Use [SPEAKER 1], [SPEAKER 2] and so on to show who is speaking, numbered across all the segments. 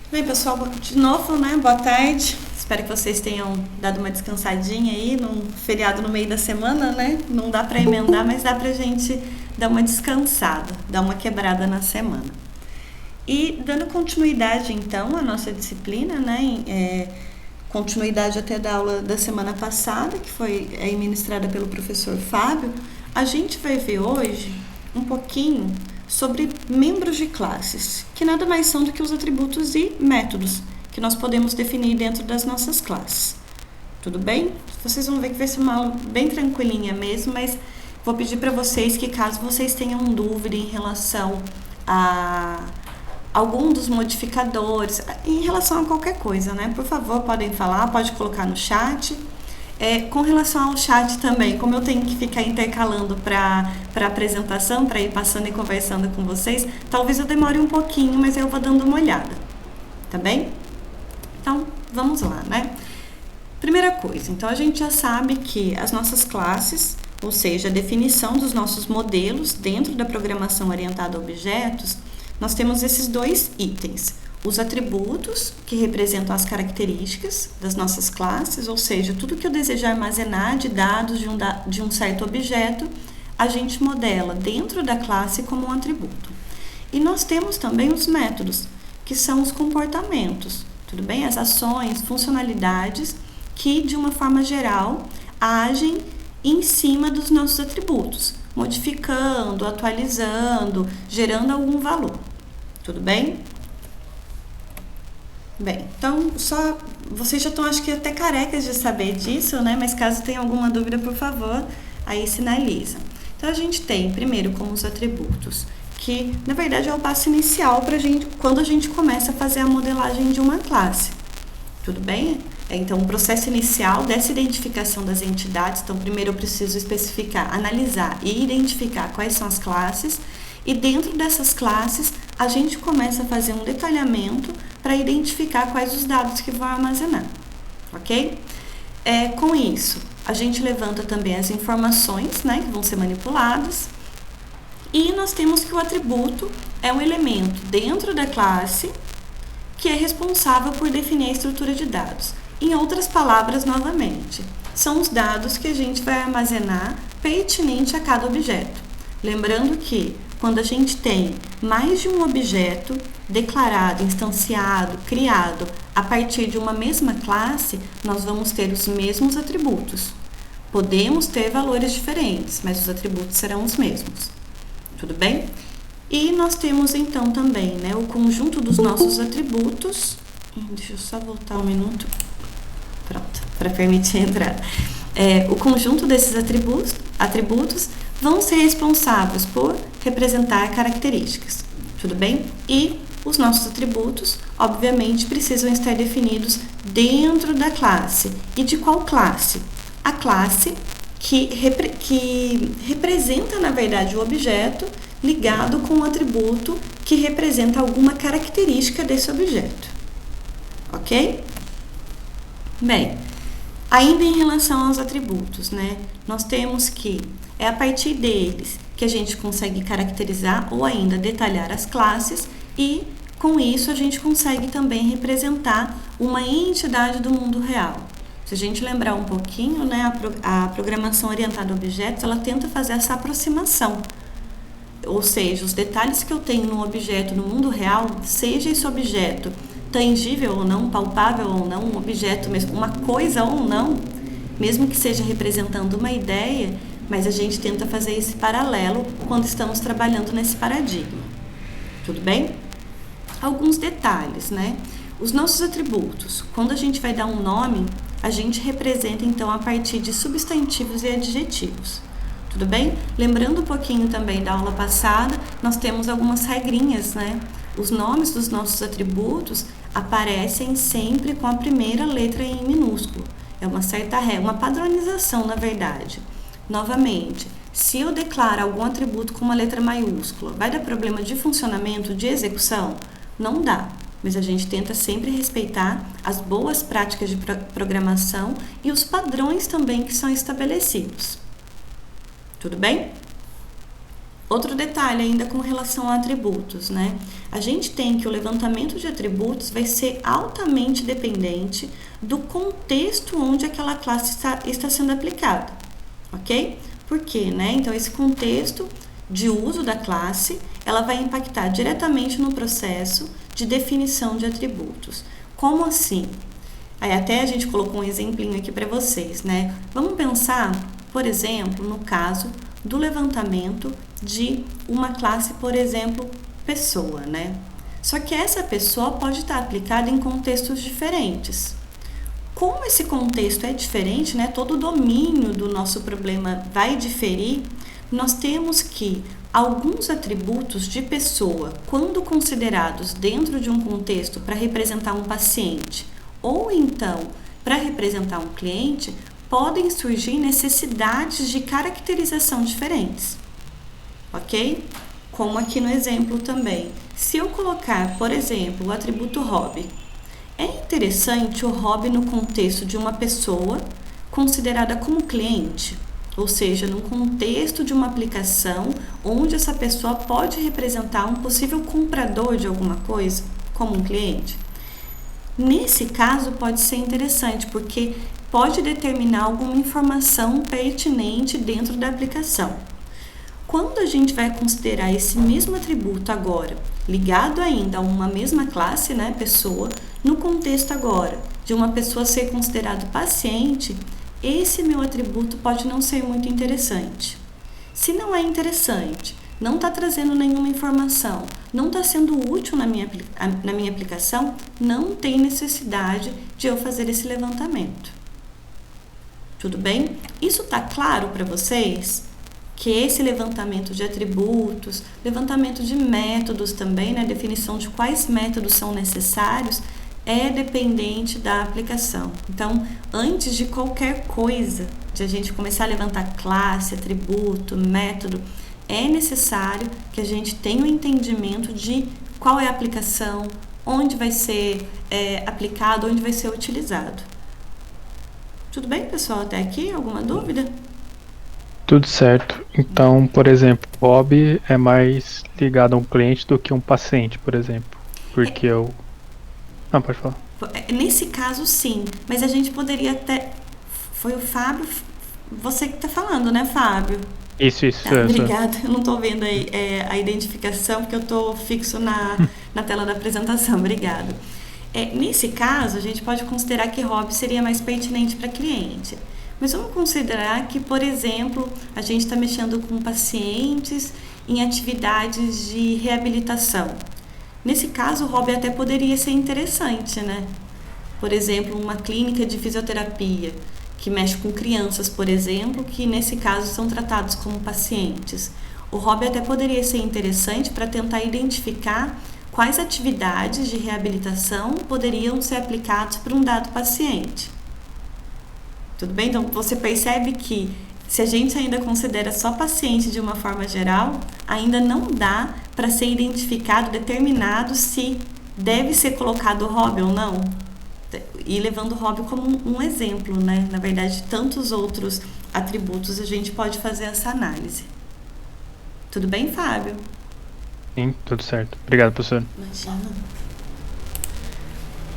[SPEAKER 1] Bem, pessoal, de novo, né? Boa tarde. Espero que vocês tenham dado uma descansadinha aí, num feriado no meio da semana, né? Não dá para emendar, mas dá pra gente dar uma descansada, dar uma quebrada na semana. E dando continuidade, então, à nossa disciplina, né? Continuidade até da aula da semana passada, que foi ministrada pelo professor Fábio, a gente vai ver hoje um pouquinho sobre membros de classes, que nada mais são do que os atributos e métodos que nós podemos definir dentro das nossas classes. Tudo bem? Vocês vão ver que vai ser uma aula bem tranquilinha mesmo, mas vou pedir para vocês que, caso vocês tenham dúvida em relação a algum dos modificadores, em relação a qualquer coisa, né? Por favor, podem falar, pode colocar no chat. Com relação ao chat também, como eu tenho que ficar intercalando para apresentação, para ir passando e conversando com vocês, talvez eu demore um pouquinho, mas eu vou dando uma olhada, tá bem? Então, vamos lá, né? Primeira coisa, então a gente já sabe que as nossas classes, ou seja, a definição dos nossos modelos dentro da programação orientada a objetos, nós temos esses dois itens. Os atributos, que representam as características das nossas classes, ou seja, tudo que eu desejar armazenar de dados de um certo objeto, a gente modela dentro da classe como um atributo. E nós temos também os métodos, que são os comportamentos, tudo bem? As ações, funcionalidades que, de uma forma geral, agem em cima dos nossos atributos, modificando, atualizando, gerando algum valor. Tudo bem? Bem, então, vocês já estão, acho que até carecas de saber disso, né? Mas caso tenha alguma dúvida, por favor, aí sinaliza. Então, a gente tem, primeiro, como os atributos, que, na verdade, é o passo inicial para quando a gente começa a fazer a modelagem de uma classe. Tudo bem? Então, o processo inicial dessa identificação das entidades, então, primeiro eu preciso especificar, analisar e identificar quais são as classes, e dentro dessas classes, a gente começa a fazer um detalhamento para identificar quais os dados que vão armazenar, ok? Com isso, a gente levanta também as informações, né, que vão ser manipuladas, e nós temos que o atributo é um elemento dentro da classe que é responsável por definir a estrutura de dados. Em outras palavras, novamente, são os dados que a gente vai armazenar pertinente a cada objeto. Lembrando que, quando a gente tem mais de um objeto declarado, instanciado, criado a partir de uma mesma classe, nós vamos ter os mesmos atributos. Podemos ter valores diferentes, mas os atributos serão os mesmos. Tudo bem? E nós temos então também, né, o conjunto dos nossos atributos. Deixa eu só voltar um minuto. Pronto, para permitir a entrada. O conjunto desses atributos vão ser responsáveis por representar características. Tudo bem? E os nossos atributos, obviamente, precisam estar definidos dentro da classe. E de qual classe? A classe que representa, na verdade, o objeto ligado com um atributo que representa alguma característica desse objeto. Ok? Bem, ainda em relação aos atributos, né? Nós temos que é a partir deles que a gente consegue caracterizar ou ainda detalhar as classes e, com isso, a gente consegue também representar uma entidade do mundo real. Se a gente lembrar um pouquinho, né, a programação orientada a objetos, ela tenta fazer essa aproximação. Ou seja, os detalhes que eu tenho no objeto no mundo real, seja esse objeto tangível ou não, palpável ou não, um objeto mesmo, uma coisa ou não, mesmo que seja representando uma ideia, mas a gente tenta fazer esse paralelo quando estamos trabalhando nesse paradigma. Tudo bem? Alguns detalhes, né? Os nossos atributos, quando a gente vai dar um nome, a gente representa então a partir de substantivos e adjetivos. Tudo bem? Lembrando um pouquinho também da aula passada, nós temos algumas regrinhas, né? Os nomes dos nossos atributos aparecem sempre com a primeira letra em minúsculo. É uma certa regra, uma padronização, na verdade. Novamente, se eu declaro algum atributo com uma letra maiúscula, vai dar problema de funcionamento, de execução? Não dá, mas a gente tenta sempre respeitar as boas práticas de programação e os padrões também que são estabelecidos. Tudo bem? Outro detalhe ainda com relação a atributos, né? A gente tem que o levantamento de atributos vai ser altamente dependente do contexto onde aquela classe está sendo aplicada, ok? Por quê, né? Então, esse contexto de uso da classe, ela vai impactar diretamente no processo de definição de atributos. Como assim? Aí até a gente colocou um exemplinho aqui para vocês, né? Vamos pensar, por exemplo, no caso do levantamento de uma classe, por exemplo, pessoa, né? Só que essa pessoa pode estar aplicada em contextos diferentes. Como esse contexto é diferente, né? Todo o domínio do nosso problema vai diferir, nós temos que alguns atributos de pessoa, quando considerados dentro de um contexto para representar um paciente ou então para representar um cliente, podem surgir necessidades de caracterização diferentes, ok? Como aqui no exemplo também. Se eu colocar, por exemplo, o atributo hobby, é interessante o hobby no contexto de uma pessoa considerada como cliente, ou seja, no contexto de uma aplicação onde essa pessoa pode representar um possível comprador de alguma coisa, como um cliente. Nesse caso, pode ser interessante, porque pode determinar alguma informação pertinente dentro da aplicação. Quando a gente vai considerar esse mesmo atributo agora, ligado ainda a uma mesma classe, né, pessoa, no contexto agora de uma pessoa ser considerado paciente, esse meu atributo pode não ser muito interessante. Se não é interessante, não está trazendo nenhuma informação, não está sendo útil na minha aplicação, não tem necessidade de eu fazer esse levantamento. Tudo bem? Isso está claro para vocês? Que esse levantamento de atributos, levantamento de métodos também, né? Definição de quais métodos são necessários, é dependente da aplicação. Então, antes de qualquer coisa, de a gente começar a levantar classe, atributo, método, é necessário que a gente tenha um entendimento de qual é a aplicação, onde vai ser aplicado, onde vai ser utilizado. Tudo bem, pessoal? Até aqui? Alguma dúvida?
[SPEAKER 2] Tudo certo. Então, por exemplo, o hobby é mais ligado a um cliente do que um paciente, por exemplo. Porque eu. Não, pode falar.
[SPEAKER 1] Nesse caso, sim. Mas a gente poderia até... Foi o Fábio... Você que está falando, né, Fábio?
[SPEAKER 2] Isso.
[SPEAKER 1] Obrigada. Eu não estou vendo aí, a identificação, porque eu estou fixo na tela da apresentação. Obrigada. Nesse caso, a gente pode considerar que hobby seria mais pertinente para cliente. Mas vamos considerar que, por exemplo, a gente está mexendo com pacientes em atividades de reabilitação. Nesse caso, o hobby até poderia ser interessante, né? Por exemplo, uma clínica de fisioterapia que mexe com crianças, por exemplo, que nesse caso são tratados como pacientes. O hobby até poderia ser interessante para tentar identificar quais atividades de reabilitação poderiam ser aplicadas para um dado paciente. Tudo bem? Então, você percebe que se a gente ainda considera só paciente de uma forma geral, ainda não dá para ser identificado, determinado se deve ser colocado o hobby ou não. E levando o hobby como um exemplo, né? Na verdade, tantos outros atributos a gente pode fazer essa análise. Tudo bem, Fábio?
[SPEAKER 2] Sim, tudo certo. Obrigado, professor.
[SPEAKER 1] Imagina.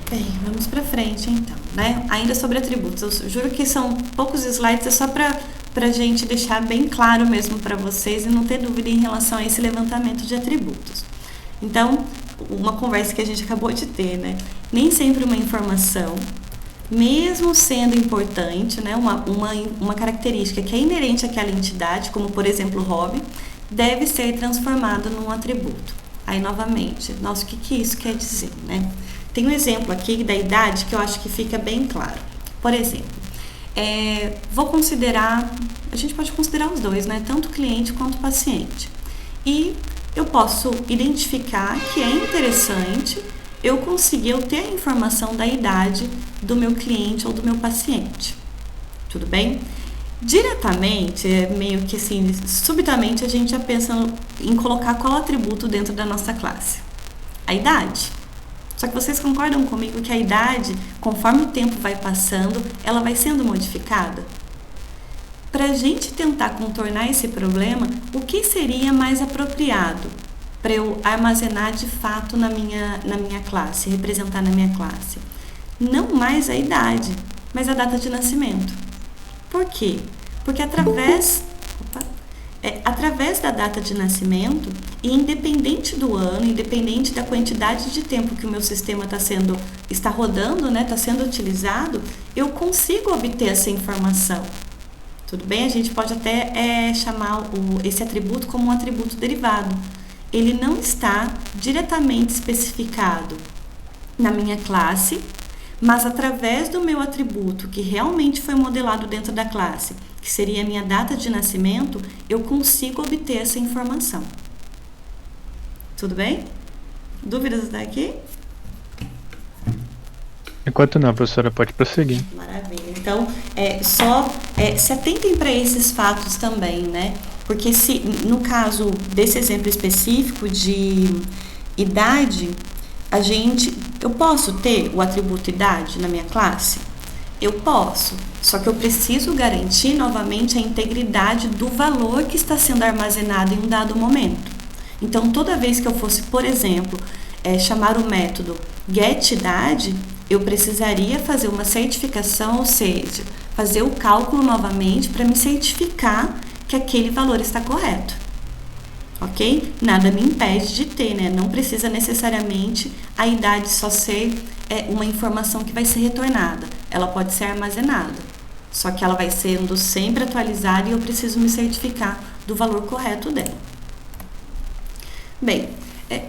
[SPEAKER 1] Bem, vamos para frente então, né? Ainda sobre atributos, eu juro que são poucos slides, é só para a gente deixar bem claro mesmo para vocês e não ter dúvida em relação a esse levantamento de atributos. Então, uma conversa que a gente acabou de ter, né? Nem sempre uma informação, mesmo sendo importante, né? Uma característica que é inerente àquela entidade, como por exemplo o hobby, deve ser transformada num atributo. Aí, novamente, nossa, o que isso quer dizer, né? Tem um exemplo aqui da idade que eu acho que fica bem claro. Por exemplo, a gente pode considerar os dois, né? Tanto o cliente quanto o paciente. E eu posso identificar que é interessante eu conseguir ter a informação da idade do meu cliente ou do meu paciente. Tudo bem? Diretamente, meio que assim, subitamente a gente já pensa em colocar qual atributo dentro da nossa classe. A idade. Só que vocês concordam comigo que a idade, conforme o tempo vai passando, ela vai sendo modificada? para a gente tentar contornar esse problema, o que seria mais apropriado para eu armazenar de fato na minha classe, representar na minha classe? Não mais a idade, mas a data de nascimento. Por quê? Porque através da data de nascimento, e independente do ano, independente da quantidade de tempo que o meu sistema está rodando, né, está sendo utilizado, eu consigo obter essa informação. Tudo bem? A gente pode até chamar esse atributo como um atributo derivado. Ele não está diretamente especificado na minha classe, mas através do meu atributo, que realmente foi modelado dentro da classe, que seria a minha data de nascimento, eu consigo obter essa informação. Tudo bem? Dúvidas até aqui?
[SPEAKER 2] Enquanto não, professora, pode prosseguir.
[SPEAKER 1] Maravilha. Então, se atentem para esses fatos também, né? Porque se, no caso desse exemplo específico de idade, eu posso ter o atributo idade na minha classe? Eu posso, só que eu preciso garantir novamente a integridade do valor que está sendo armazenado em um dado momento. Então, toda vez que eu fosse, por exemplo, chamar o método getIdade, eu precisaria fazer uma certificação, ou seja, fazer o cálculo novamente para me certificar que aquele valor está correto. Ok? Nada me impede de ter, né? Não precisa necessariamente a idade só ser uma informação que vai ser retornada. Ela pode ser armazenada, só que ela vai sendo sempre atualizada e eu preciso me certificar do valor correto dela. Bem,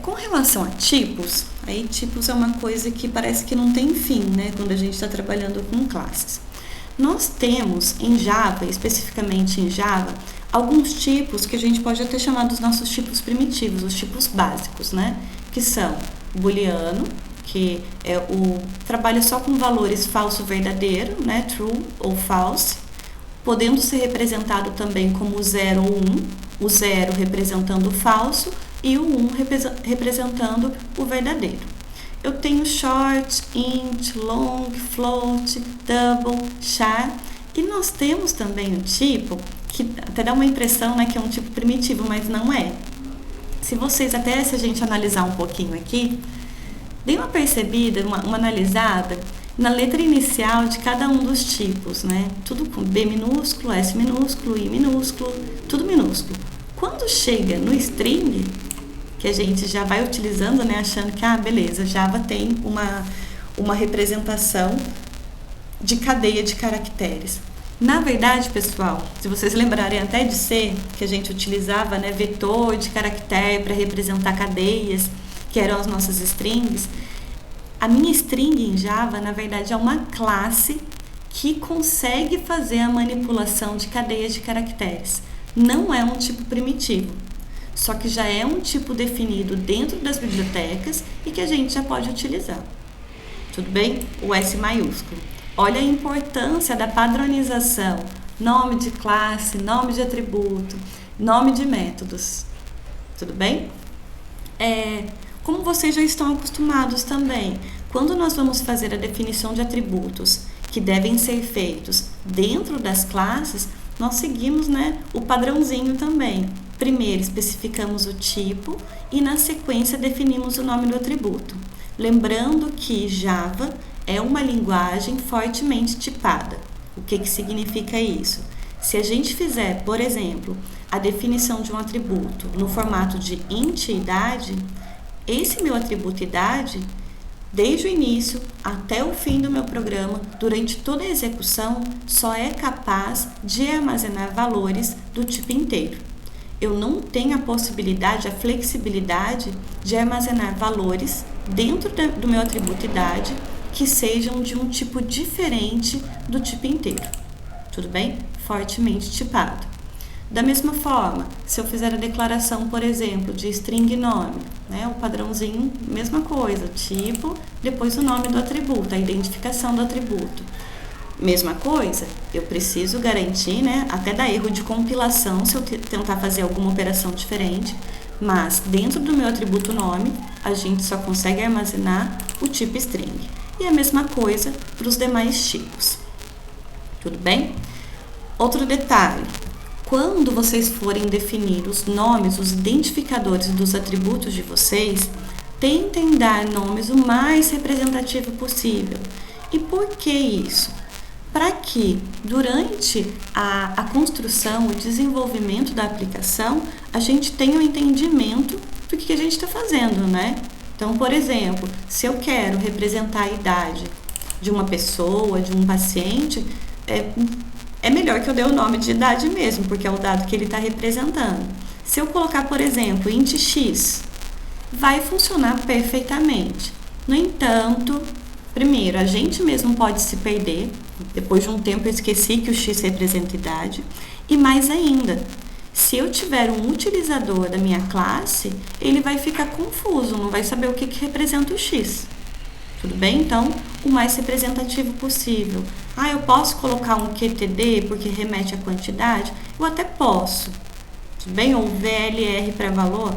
[SPEAKER 1] com relação a tipos, aí tipos é uma coisa que parece que não tem fim, né? Quando a gente está trabalhando com classes. Nós temos em Java, especificamente em Java, alguns tipos que a gente pode até chamar dos nossos tipos primitivos, os tipos básicos, né? Que são o booleano, que trabalha só com valores falso ou verdadeiro, né? True ou false, podendo ser representado também como 0 ou 1, o 0 representando o falso e o 1 representando o verdadeiro. Eu tenho short, int, long, float, double, char, e nós temos também um tipo que até dá uma impressão, né, que é um tipo primitivo, mas não é. Se a gente analisar um pouquinho aqui, dê uma percebida, uma analisada na letra inicial de cada um dos tipos, né? Tudo com B minúsculo, S minúsculo, I minúsculo, tudo minúsculo. Quando chega no string, que a gente já vai utilizando, né, achando que, beleza, Java tem uma representação de cadeia de caracteres. Na verdade, pessoal, se vocês lembrarem até de C, que a gente utilizava, né, vetor de caractere para representar cadeias, que eram as nossas strings, a minha string em Java, na verdade, é uma classe que consegue fazer a manipulação de cadeias de caracteres. Não é um tipo primitivo, só que já é um tipo definido dentro das bibliotecas e que a gente já pode utilizar. Tudo bem? O S maiúsculo. Olha a importância da padronização. Nome de classe, nome de atributo, nome de métodos. Tudo bem? Como vocês já estão acostumados também, quando nós vamos fazer a definição de atributos que devem ser feitos dentro das classes, nós seguimos, né, o padrãozinho também. Primeiro especificamos o tipo e na sequência definimos o nome do atributo. Lembrando que Java é uma linguagem fortemente tipada. O que significa isso? Se a gente fizer, por exemplo, a definição de um atributo no formato de int idade, esse meu atributo idade, desde o início até o fim do meu programa, durante toda a execução, só é capaz de armazenar valores do tipo inteiro. Eu não tenho a possibilidade, a flexibilidade de armazenar valores dentro do meu atributo idade que sejam de um tipo diferente do tipo inteiro. Tudo bem? Fortemente tipado. Da mesma forma, se eu fizer a declaração, por exemplo, de string nome, né, o padrãozinho, mesma coisa, tipo, depois o nome do atributo, a identificação do atributo. Mesma coisa, eu preciso garantir, né, até dar erro de compilação se eu tentar fazer alguma operação diferente, mas dentro do meu atributo nome, a gente só consegue armazenar o tipo string. E a mesma coisa para os demais tipos. Tudo bem? Outro detalhe, quando vocês forem definir os nomes, os identificadores dos atributos de vocês, tentem dar nomes o mais representativo possível. E por que isso? Para que durante a construção, o desenvolvimento da aplicação, a gente tenha um entendimento do que a gente está fazendo, né? Então, por exemplo, se eu quero representar a idade de uma pessoa, de um paciente, é melhor que eu dê o nome de idade mesmo, porque é o dado que ele está representando. Se eu colocar, por exemplo, int x, vai funcionar perfeitamente. No entanto, primeiro, a gente mesmo pode se perder. Depois de um tempo eu esqueci que o x representa idade. E mais ainda, se eu tiver um utilizador da minha classe, ele vai ficar confuso, não vai saber o que representa o x. Tudo bem? Então, o mais representativo possível. Eu posso colocar um QTD porque remete à quantidade? Eu até posso. Tudo bem? Ou VLR para valor?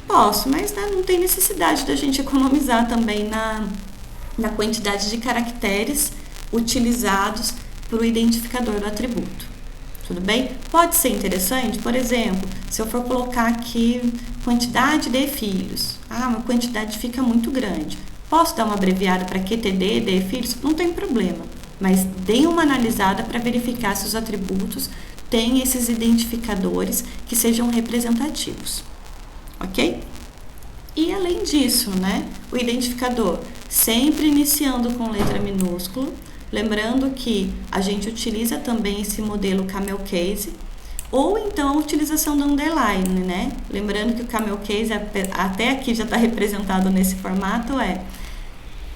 [SPEAKER 1] Posso, mas não tem necessidade da gente economizar também na quantidade de caracteres utilizados para o identificador do atributo. Tudo bem? Pode ser interessante, por exemplo, se eu for colocar aqui quantidade de filhos. Uma quantidade fica muito grande. Posso dar uma abreviada para QTD de filhos? Não tem problema, mas dê uma analisada para verificar se os atributos têm esses identificadores que sejam representativos. Ok? E além disso, né, o identificador sempre iniciando com letra minúscula, lembrando que a gente utiliza também esse modelo camel case, ou então a utilização do underline, né? Lembrando que o camel case, até aqui já está representado nesse formato,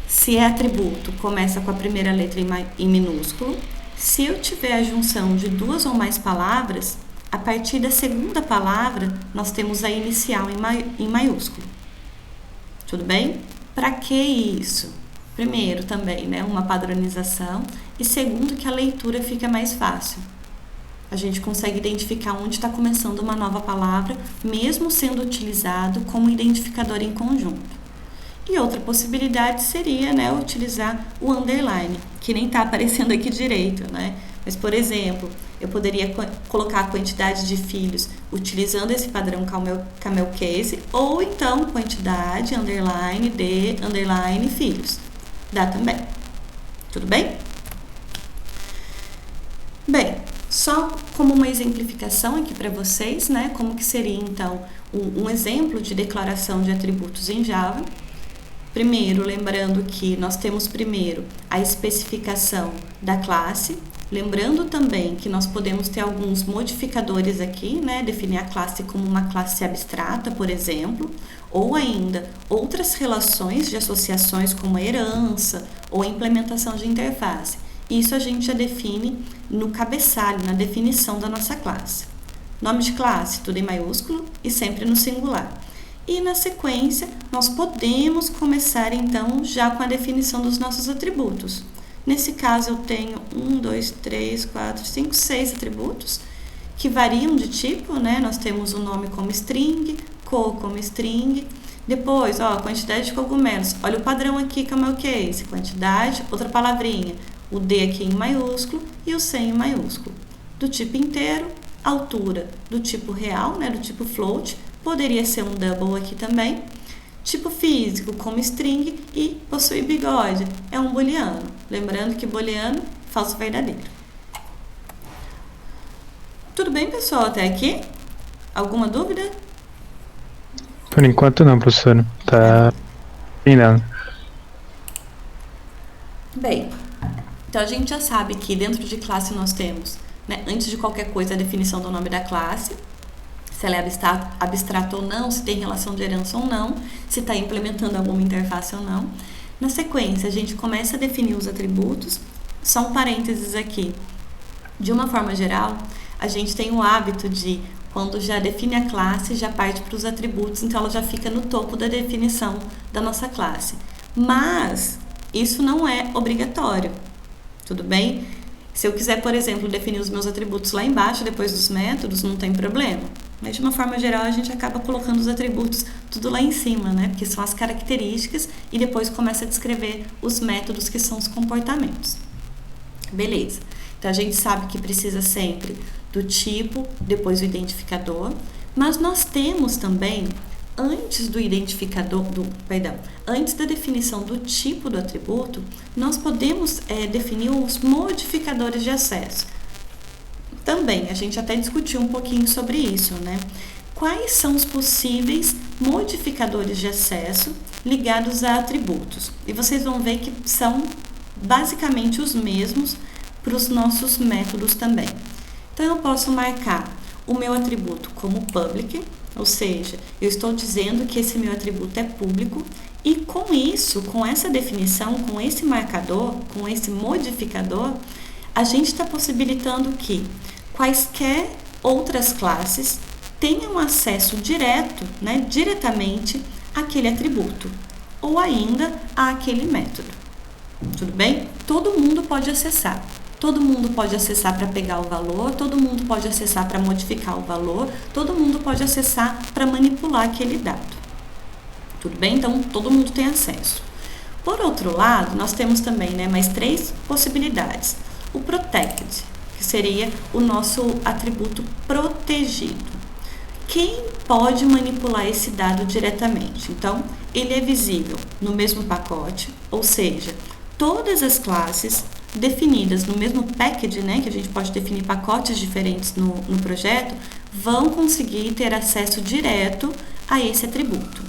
[SPEAKER 1] se é atributo, começa com a primeira letra em minúsculo. Se eu tiver a junção de duas ou mais palavras, a partir da segunda palavra, nós temos a inicial em maiúsculo. Tudo bem? Para que isso? Primeiro, também, né, uma padronização. E segundo, que a leitura fica mais fácil. A gente consegue identificar onde está começando uma nova palavra, mesmo sendo utilizado como identificador em conjunto. E outra possibilidade seria, né, utilizar o underline, que nem está aparecendo aqui direito, né? Mas, por exemplo, eu poderia colocar a quantidade de filhos utilizando esse padrão camel case, ou então quantidade, underline, de, underline, filhos. Dá também. Tudo bem? Bem, só como uma exemplificação aqui para vocês, né? Como que seria, então, um exemplo de declaração de atributos em Java. Primeiro, lembrando que nós temos primeiro a especificação da classe, lembrando também que nós podemos ter alguns modificadores aqui, né? Definir a classe como uma classe abstrata, por exemplo, ou ainda outras relações de associações como herança ou implementação de interface. Isso a gente já define no cabeçalho, na definição da nossa classe. Nome de classe, tudo em maiúsculo e sempre no singular. E na sequência, nós podemos começar então já com a definição dos nossos atributos. Nesse caso, eu tenho 6 atributos que variam de tipo, né? Nós temos o nome como string, cor como string. Depois, quantidade de cogumelos. Olha o padrão aqui, camel case, quantidade, outra palavrinha. O D aqui em maiúsculo e o C em maiúsculo. Do tipo inteiro, altura do tipo real, né? Do tipo float. Poderia ser um double aqui também. Tipo físico, como string, e possui bigode, é um booleano. Lembrando que booleano, falso verdadeiro. Tudo bem, pessoal, até aqui? Alguma dúvida?
[SPEAKER 2] Por enquanto não, professor. Tá ainda.
[SPEAKER 1] Bem, então a gente já sabe que dentro de classe nós temos, né, antes de qualquer coisa, a definição do nome da classe, se ela é abstrata ou não, se tem relação de herança ou não, se está implementando alguma interface ou não. Na sequência, a gente começa a definir os atributos. Só um parênteses aqui. De uma forma geral, a gente tem o hábito de, quando já define a classe, já parte para os atributos, então ela já fica no topo da definição da nossa classe. Mas isso não é obrigatório, tudo bem? Se eu quiser, por exemplo, definir os meus atributos lá embaixo, depois dos métodos, não tem problema. Mas, de uma forma geral, a gente acaba colocando os atributos tudo lá em cima, né? Porque são as características e depois começa a descrever os métodos que são os comportamentos. Beleza. Então, a gente sabe que precisa sempre do tipo, depois o identificador, mas nós temos também, antes do identificador, antes da definição do tipo do atributo, nós podemos definir os modificadores de acesso. Também, a gente até discutiu um pouquinho sobre isso, né? Quais são os possíveis modificadores de acesso ligados a atributos? E vocês vão ver que são basicamente os mesmos para os nossos métodos também. Então, eu posso marcar o meu atributo como public, ou seja, eu estou dizendo que esse meu atributo é público, e com isso, com essa definição, com esse marcador, com esse modificador, a gente está possibilitando que quaisquer outras classes tenham acesso direto, né, diretamente àquele atributo, ou ainda àquele método. Tudo bem? Todo mundo pode acessar. Todo mundo pode acessar para pegar o valor, todo mundo pode acessar para modificar o valor, todo mundo pode acessar para manipular aquele dado. Tudo bem? Então, todo mundo tem acesso. Por outro lado, nós temos também, né, mais 3 possibilidades. O protected, que seria o nosso atributo protegido. Quem pode manipular esse dado diretamente? Então, ele é visível no mesmo pacote, ou seja, todas as classes definidas no mesmo package, né, que a gente pode definir pacotes diferentes no projeto, vão conseguir ter acesso direto a esse atributo.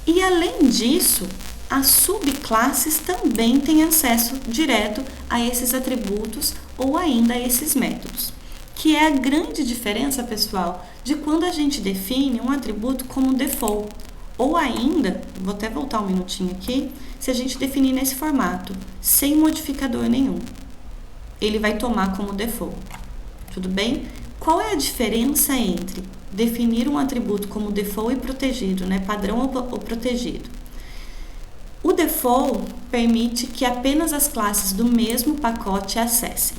[SPEAKER 1] E além disso, as subclasses também têm acesso direto a esses atributos ou ainda a esses métodos, que é a grande diferença, pessoal, de quando a gente define um atributo como default, ou ainda, vou até voltar um minutinho aqui, se a gente definir nesse formato, sem modificador nenhum. Ele vai tomar como default. Tudo bem? Qual é a diferença entre definir um atributo como default e protegido, né? Padrão ou protegido? O default permite que apenas as classes do mesmo pacote acessem,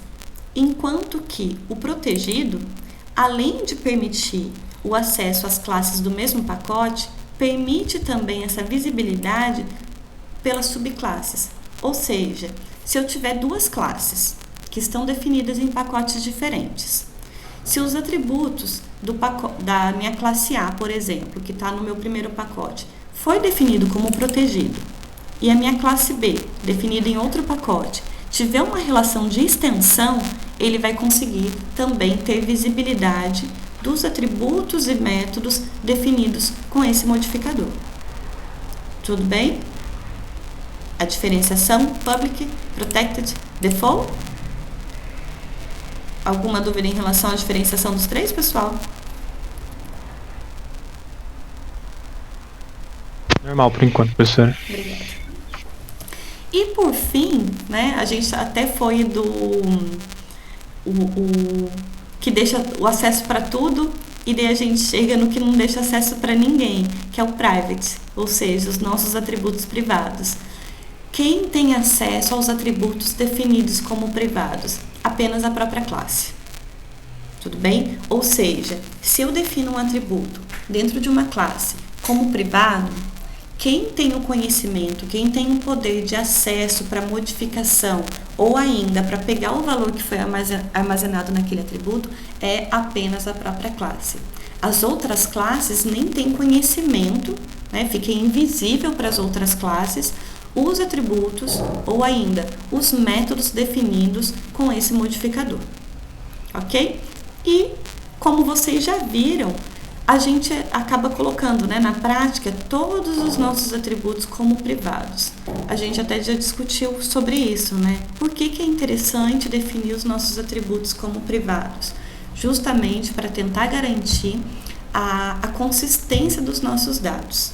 [SPEAKER 1] enquanto que o protegido, além de permitir o acesso às classes do mesmo pacote, permite também essa visibilidade pelas subclasses. Ou seja, se eu tiver 2 classes que estão definidas em pacotes diferentes, se os atributos da minha classe A, por exemplo, que está no meu primeiro pacote, foi definido como protegido, e a minha classe B, definida em outro pacote, tiver uma relação de extensão, ele vai conseguir também ter visibilidade dos atributos e métodos definidos com esse modificador. Tudo bem? A diferenciação public, protected, default? Alguma dúvida em relação à diferenciação dos 3, pessoal?
[SPEAKER 2] Normal por enquanto, professora.
[SPEAKER 1] Obrigada. E por fim, né, a gente até foi do que deixa o acesso para tudo, e daí a gente chega no que não deixa acesso para ninguém, que é o private, ou seja, os nossos atributos privados. Quem tem acesso aos atributos definidos como privados? Apenas a própria classe. Tudo bem? Ou seja, se eu defino um atributo dentro de uma classe como privado, quem tem o conhecimento, quem tem o poder de acesso para modificação ou ainda para pegar o valor que foi armazenado naquele atributo é apenas a própria classe. As outras classes nem têm conhecimento, né? Fica invisível para as outras classes os atributos ou ainda os métodos definidos com esse modificador. Ok? E como vocês já viram, a gente acaba colocando, né, na prática todos os nossos atributos como privados. A gente até já discutiu sobre isso, né? Por que é interessante definir os nossos atributos como privados? Justamente para tentar garantir a consistência dos nossos dados.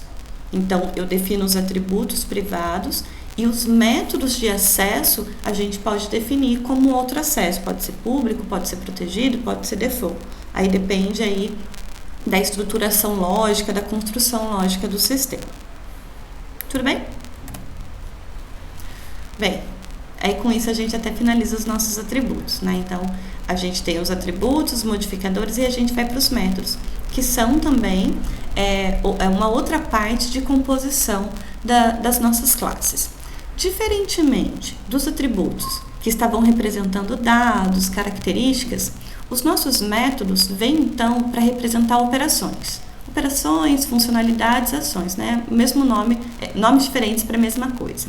[SPEAKER 1] Então, eu defino os atributos privados e os métodos de acesso a gente pode definir como outro acesso. Pode ser público, pode ser protegido, pode ser default. Aí depende aí da estruturação lógica, da construção lógica do sistema. Tudo bem? Bem, aí com isso a gente até finaliza os nossos atributos, né? Então, a gente tem os atributos, os modificadores e a gente vai para os métodos, que são também uma outra parte de composição das nossas classes. Diferentemente dos atributos, que estavam representando dados, características, os nossos métodos vêm então para representar operações. Operações, funcionalidades, ações, né? O mesmo nome, nomes diferentes para a mesma coisa.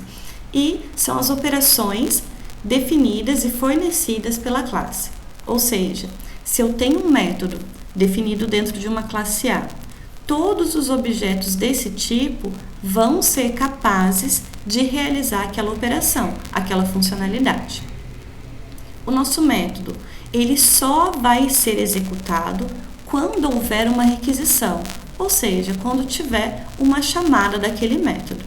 [SPEAKER 1] E são as operações definidas e fornecidas pela classe. Ou seja, se eu tenho um método definido dentro de uma classe A, todos os objetos desse tipo vão ser capazes de realizar aquela operação, aquela funcionalidade. O nosso método, ele só vai ser executado quando houver uma requisição, ou seja, quando tiver uma chamada daquele método.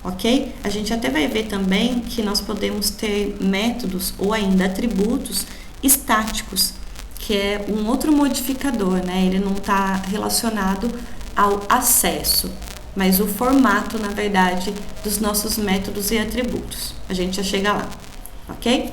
[SPEAKER 1] Ok? A gente até vai ver também que nós podemos ter métodos ou ainda atributos estáticos, que é um outro modificador, né? Ele não está relacionado ao acesso, mas o formato, na verdade, dos nossos métodos e atributos. A gente já chega lá, ok?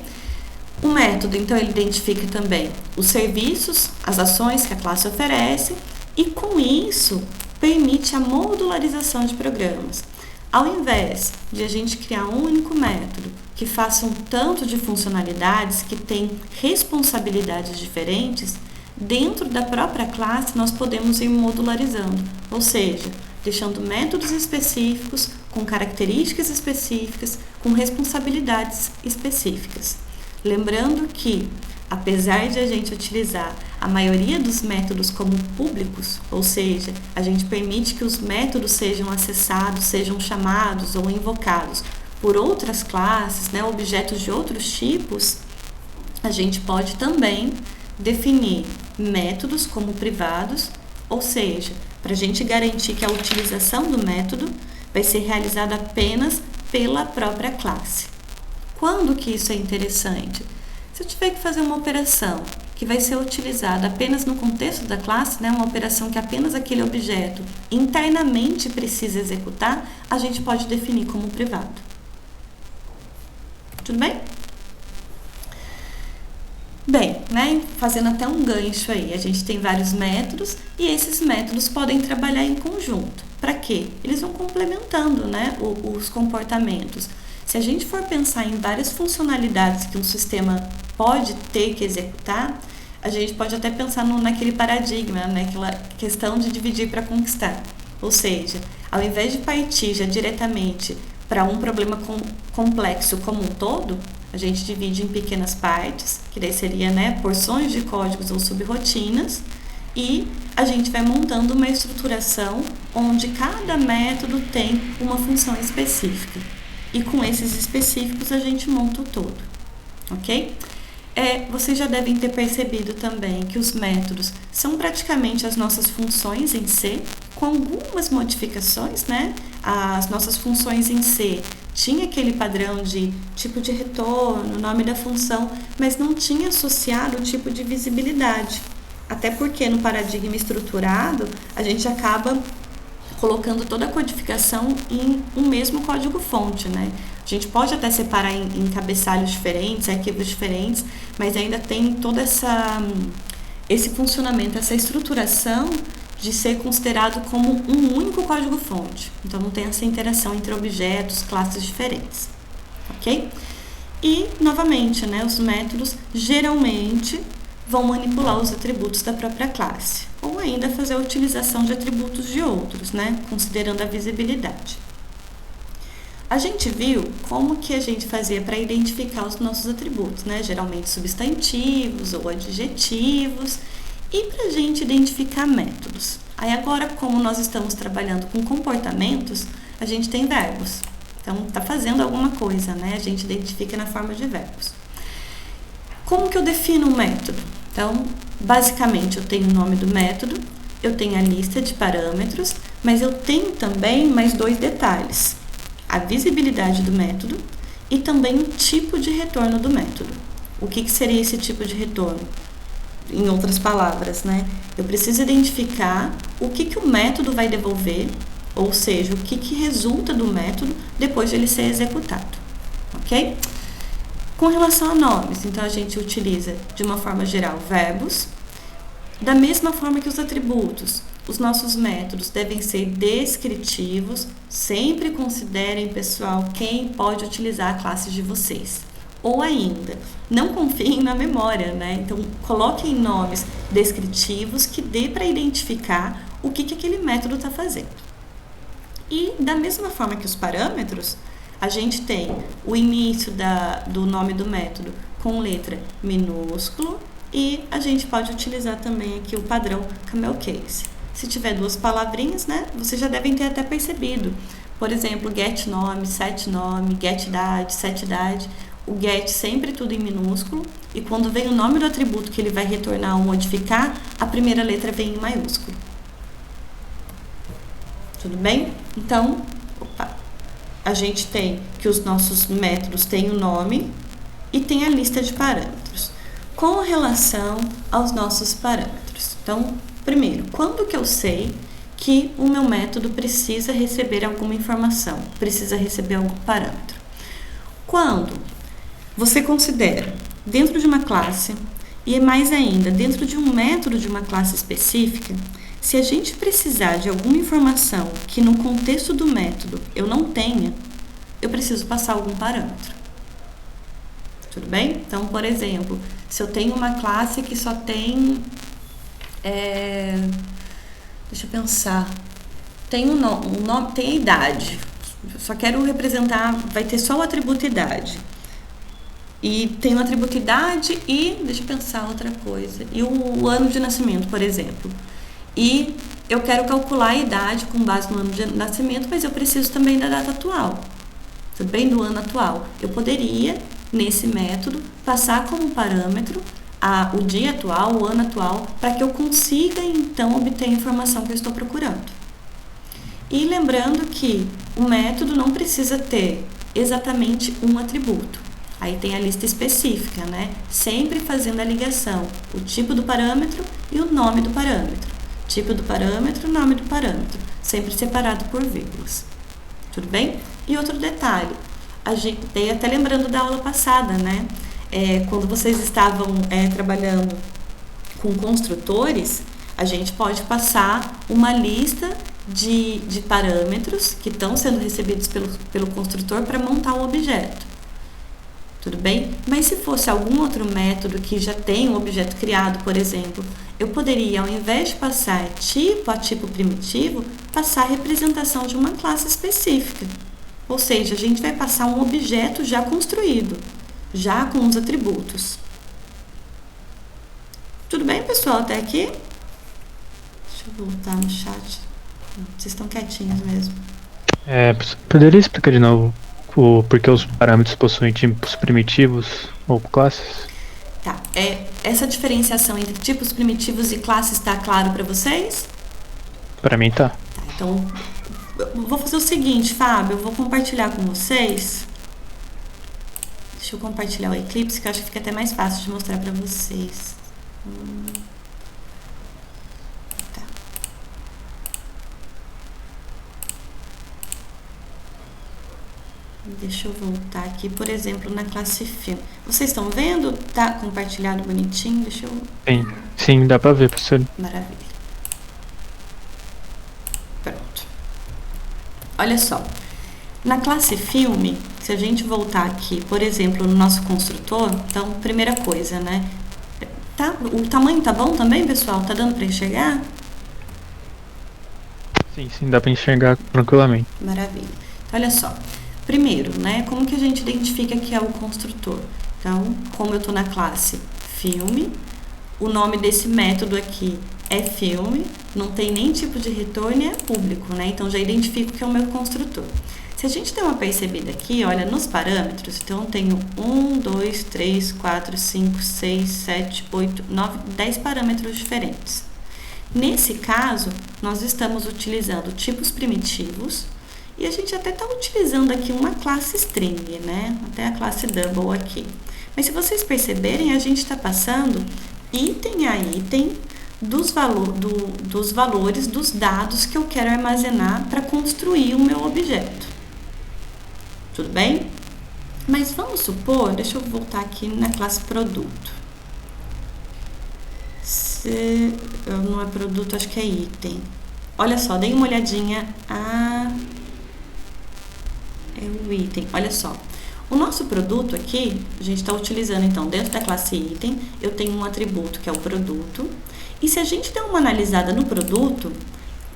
[SPEAKER 1] O método, então, ele identifica também os serviços, as ações que a classe oferece e, com isso, permite a modularização de programas. Ao invés de a gente criar um único método que faça um tanto de funcionalidades, que tem responsabilidades diferentes, dentro da própria classe nós podemos ir modularizando, ou seja, deixando métodos específicos, com características específicas, com responsabilidades específicas. Lembrando que, apesar de a gente utilizar a maioria dos métodos como públicos, ou seja, a gente permite que os métodos sejam acessados, sejam chamados ou invocados por outras classes, né, objetos de outros tipos, a gente pode também definir métodos como privados, ou seja, para a gente garantir que a utilização do método vai ser realizada apenas pela própria classe. Quando que isso é interessante? Se eu tiver que fazer uma operação que vai ser utilizada apenas no contexto da classe, né, uma operação que apenas aquele objeto internamente precisa executar, a gente pode definir como privado. Tudo bem? Bem, né, fazendo até um gancho aí, a gente tem vários métodos e esses métodos podem trabalhar em conjunto. Para quê? Eles vão complementando, né, os comportamentos. Se a gente for pensar em várias funcionalidades que um sistema pode ter que executar, a gente pode até pensar naquele paradigma, né? Aquela questão de dividir para conquistar. Ou seja, ao invés de partir já diretamente para um problema complexo como um todo, a gente divide em pequenas partes, que daí seria, né, porções de códigos ou subrotinas, e a gente vai montando uma estruturação onde cada método tem uma função específica. E com esses específicos a gente monta o todo, ok? Vocês já devem ter percebido também que os métodos são praticamente as nossas funções em C, com algumas modificações, né? As nossas funções em C tinha aquele padrão de tipo de retorno, nome da função, mas não tinha associado o tipo de visibilidade. Até porque no paradigma estruturado a gente acaba colocando toda a codificação em um mesmo código-fonte, né? A gente pode até separar em cabeçalhos diferentes, arquivos diferentes, mas ainda tem todo esse funcionamento, essa estruturação de ser considerado como um único código-fonte. Então, não tem essa interação entre objetos, classes diferentes, ok? E, novamente, né, os métodos geralmente vão manipular os atributos da própria classe, ou ainda fazer a utilização de atributos de outros, né, considerando a visibilidade. A gente viu como que a gente fazia para identificar os nossos atributos, né, geralmente substantivos ou adjetivos, e para a gente identificar métodos. Aí agora, como nós estamos trabalhando com comportamentos, a gente tem verbos. Então, está fazendo alguma coisa, né, a gente identifica na forma de verbos. Como que eu defino um método? Então, basicamente, eu tenho o nome do método, eu tenho a lista de parâmetros, mas eu tenho também mais dois detalhes: a visibilidade do método e também o tipo de retorno do método. O que seria esse tipo de retorno? Em outras palavras, né? Eu preciso identificar o que o método vai devolver, ou seja, o que resulta do método depois de ele ser executado, ok? Com relação a nomes, então a gente utiliza de uma forma geral verbos, da mesma forma que os atributos. Os nossos métodos devem ser descritivos, sempre considerem, pessoal, quem pode utilizar a classe de vocês. Ou ainda, não confiem na memória, né? Então, coloquem nomes descritivos que dê para identificar o que aquele método está fazendo. E da mesma forma que os parâmetros, a gente tem o início do nome do método com letra minúsculo e a gente pode utilizar também aqui o padrão camel case. Se tiver duas palavrinhas, né, vocês já devem ter até percebido. Por exemplo, get nome, set nome, get idade, set idade. O get sempre tudo em minúsculo e quando vem o nome do atributo que ele vai retornar ou modificar, a primeira letra vem em maiúsculo. Tudo bem? Então, a gente tem que os nossos métodos têm o nome e tem a lista de parâmetros. Com relação aos nossos parâmetros. Então, primeiro, quando que eu sei que o meu método precisa receber alguma informação, precisa receber algum parâmetro? Quando você considera dentro de uma classe e mais ainda dentro de um método de uma classe específica, se a gente precisar de alguma informação que no contexto do método eu não tenha, eu preciso passar algum parâmetro. Tudo bem? Então, por exemplo, se eu tenho uma classe que só tem... deixa eu pensar. Tem um nome, tem a idade. Só quero representar, vai ter só o atributo idade. E tem o atributo idade e, deixa eu pensar outra coisa, e o ano de nascimento, por exemplo. E eu quero calcular a idade com base no ano de nascimento, mas eu preciso também da data atual, também do ano atual. Eu poderia, nesse método, passar como parâmetro o dia atual, o ano atual, para que eu consiga, então, obter a informação que eu estou procurando. E lembrando que o método não precisa ter exatamente um atributo. Aí tem a lista específica, né? Sempre fazendo a ligação, o tipo do parâmetro e o nome do parâmetro. Tipo do parâmetro, nome do parâmetro, sempre separado por vírgulas. Tudo bem? E outro detalhe, a gente até lembrando da aula passada, né? Quando vocês estavam trabalhando com construtores, a gente pode passar uma lista de parâmetros que estão sendo recebidos pelo construtor para montar um objeto. Tudo bem? Mas se fosse algum outro método que já tem um objeto criado, por exemplo, eu poderia, ao invés de passar tipo a tipo primitivo, passar a representação de uma classe específica. Ou seja, a gente vai passar um objeto já construído, já com os atributos. Tudo bem, pessoal, até aqui? Deixa eu voltar no chat. Vocês estão quietinhos mesmo.
[SPEAKER 2] Poderia explicar de novo porque os parâmetros possuem tipos primitivos ou classes?
[SPEAKER 1] Tá, essa diferenciação entre tipos primitivos e classes está claro para vocês?
[SPEAKER 2] Para mim tá.
[SPEAKER 1] Tá, então, eu vou fazer o seguinte, Fábio, eu vou compartilhar com vocês. Deixa eu compartilhar o Eclipse, que eu acho que fica até mais fácil de mostrar para vocês. Tá. Deixa eu voltar aqui, por exemplo, na classe filme. Vocês estão vendo? Tá compartilhado bonitinho? Deixa eu...
[SPEAKER 2] Sim, dá pra ver, professor.
[SPEAKER 1] Maravilha. Pronto. Olha só. Na classe filme, se a gente voltar aqui, por exemplo, no nosso construtor, então, primeira coisa, né? O tamanho tá bom também, pessoal? Tá dando para enxergar?
[SPEAKER 2] Sim, dá para enxergar tranquilamente.
[SPEAKER 1] Maravilha. Então, olha só. Primeiro, né, como que a gente identifica que é o construtor? Então, como eu estou na classe filme, o nome desse método aqui é filme, não tem nem tipo de retorno e é público, né? Então, já identifico que é o meu construtor. Se a gente der uma percebida aqui, olha, nos parâmetros, então eu tenho 1, 2, 3, 4, 5, 6, 7, 8, 9, 10 parâmetros diferentes. Nesse caso, nós estamos utilizando tipos primitivos e a gente até está utilizando aqui uma classe string, né? Até a classe double aqui. Mas se vocês perceberem, a gente está passando item a item dos valores dos dados que eu quero armazenar para construir o meu objeto. Tudo bem? Mas vamos supor, deixa eu voltar aqui na classe produto. Não é produto, acho que é item. Olha só, dei uma olhadinha. É o item. Olha só. O nosso produto aqui, a gente está utilizando então dentro da classe item, eu tenho um atributo que é o produto. E se a gente der uma analisada no produto,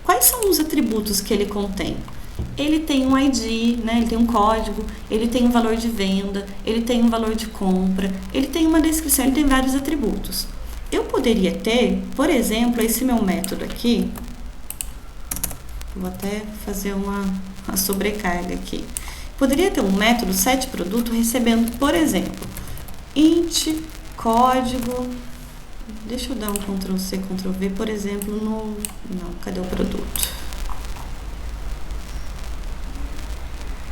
[SPEAKER 1] quais são os atributos que ele contém? Ele tem um ID, né? Ele tem um código, ele tem um valor de venda, ele tem um valor de compra, ele tem uma descrição, ele tem vários atributos. Eu poderia ter, por exemplo, esse meu método aqui, vou até fazer uma sobrecarga aqui. Poderia ter um método setProduto recebendo, por exemplo, int, código, deixa eu dar um Ctrl+C, Ctrl+V, por exemplo, não, cadê o produto?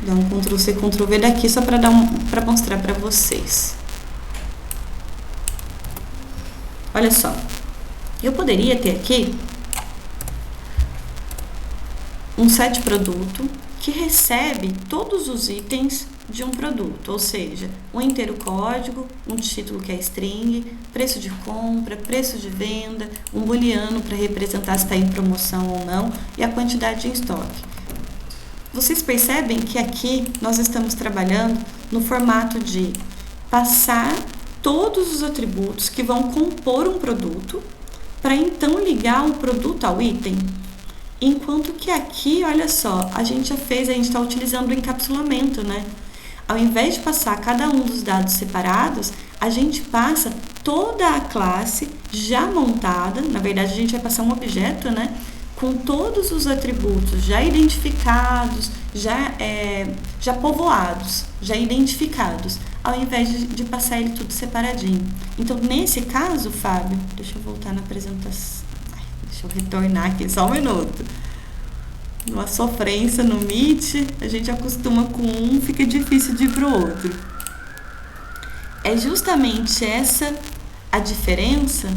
[SPEAKER 1] Dá um Ctrl+C, Ctrl+V daqui só para mostrar para vocês. Olha só, eu poderia ter aqui um setProduto que recebe todos os itens de um produto, ou seja, um inteiro código, um título que é string, preço de compra, preço de venda, um booleano para representar se está em promoção ou não e a quantidade em estoque. Vocês percebem que aqui nós estamos trabalhando no formato de passar todos os atributos que vão compor um produto para então ligar o produto ao item. Enquanto que aqui, olha só, a gente está utilizando o encapsulamento, né? Ao invés de passar cada um dos dados separados, a gente passa toda a classe já montada, na verdade a gente vai passar um objeto, né? Com todos os atributos já identificados, já povoados, já identificados, ao invés de passar ele tudo separadinho. Então, nesse caso, Fábio, deixa eu voltar na apresentação. Deixa eu retornar aqui só um minuto. Uma sofrência no Meet, a gente acostuma com um, fica difícil de ir para o outro. É justamente essa a diferença.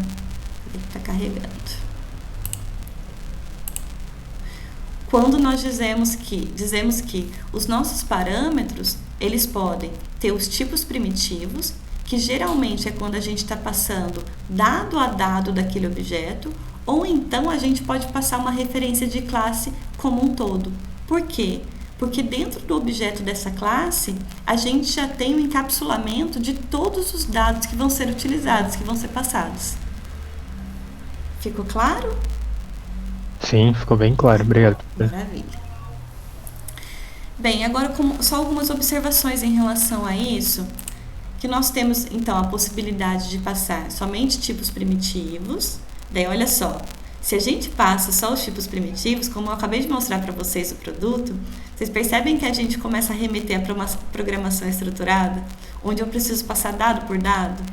[SPEAKER 1] Está carregando. Quando nós dizemos que os nossos parâmetros, eles podem ter os tipos primitivos, que geralmente é quando a gente está passando dado a dado daquele objeto, ou então a gente pode passar uma referência de classe como um todo. Por quê? Porque dentro do objeto dessa classe, a gente já tem o encapsulamento de todos os dados que vão ser utilizados, que vão ser passados. Ficou claro?
[SPEAKER 2] Sim, ficou bem claro, obrigado.
[SPEAKER 1] Maravilha. Bem, agora só algumas observações em relação a isso, que nós temos então a possibilidade de passar somente tipos primitivos. Daí olha só, se a gente passa só os tipos primitivos, como eu acabei de mostrar para vocês o produto, vocês percebem que a gente começa a remeter a uma programação estruturada, onde eu preciso passar dado por dado?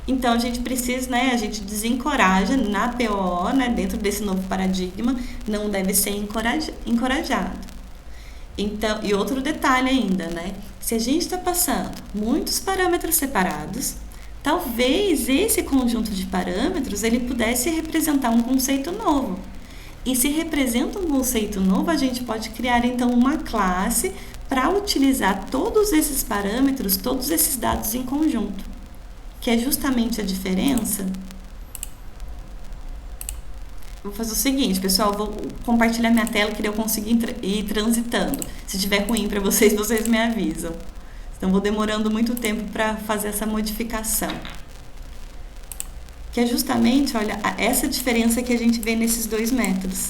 [SPEAKER 1] Então, a gente precisa, né, a gente desencoraja na POO, né, dentro desse novo paradigma, não deve ser encorajado. Então, e outro detalhe ainda, né, se a gente está passando muitos parâmetros separados, talvez esse conjunto de parâmetros ele pudesse representar um conceito novo. E se representa um conceito novo, a gente pode criar então uma classe para utilizar todos esses parâmetros, todos esses dados em conjunto. Que é justamente a diferença. Vou fazer o seguinte, pessoal, vou compartilhar minha tela que eu conseguir ir transitando. Se tiver ruim para vocês, vocês me avisam. Então, vou demorando muito tempo para fazer essa modificação. Que é justamente, olha, essa diferença que a gente vê nesses dois métodos.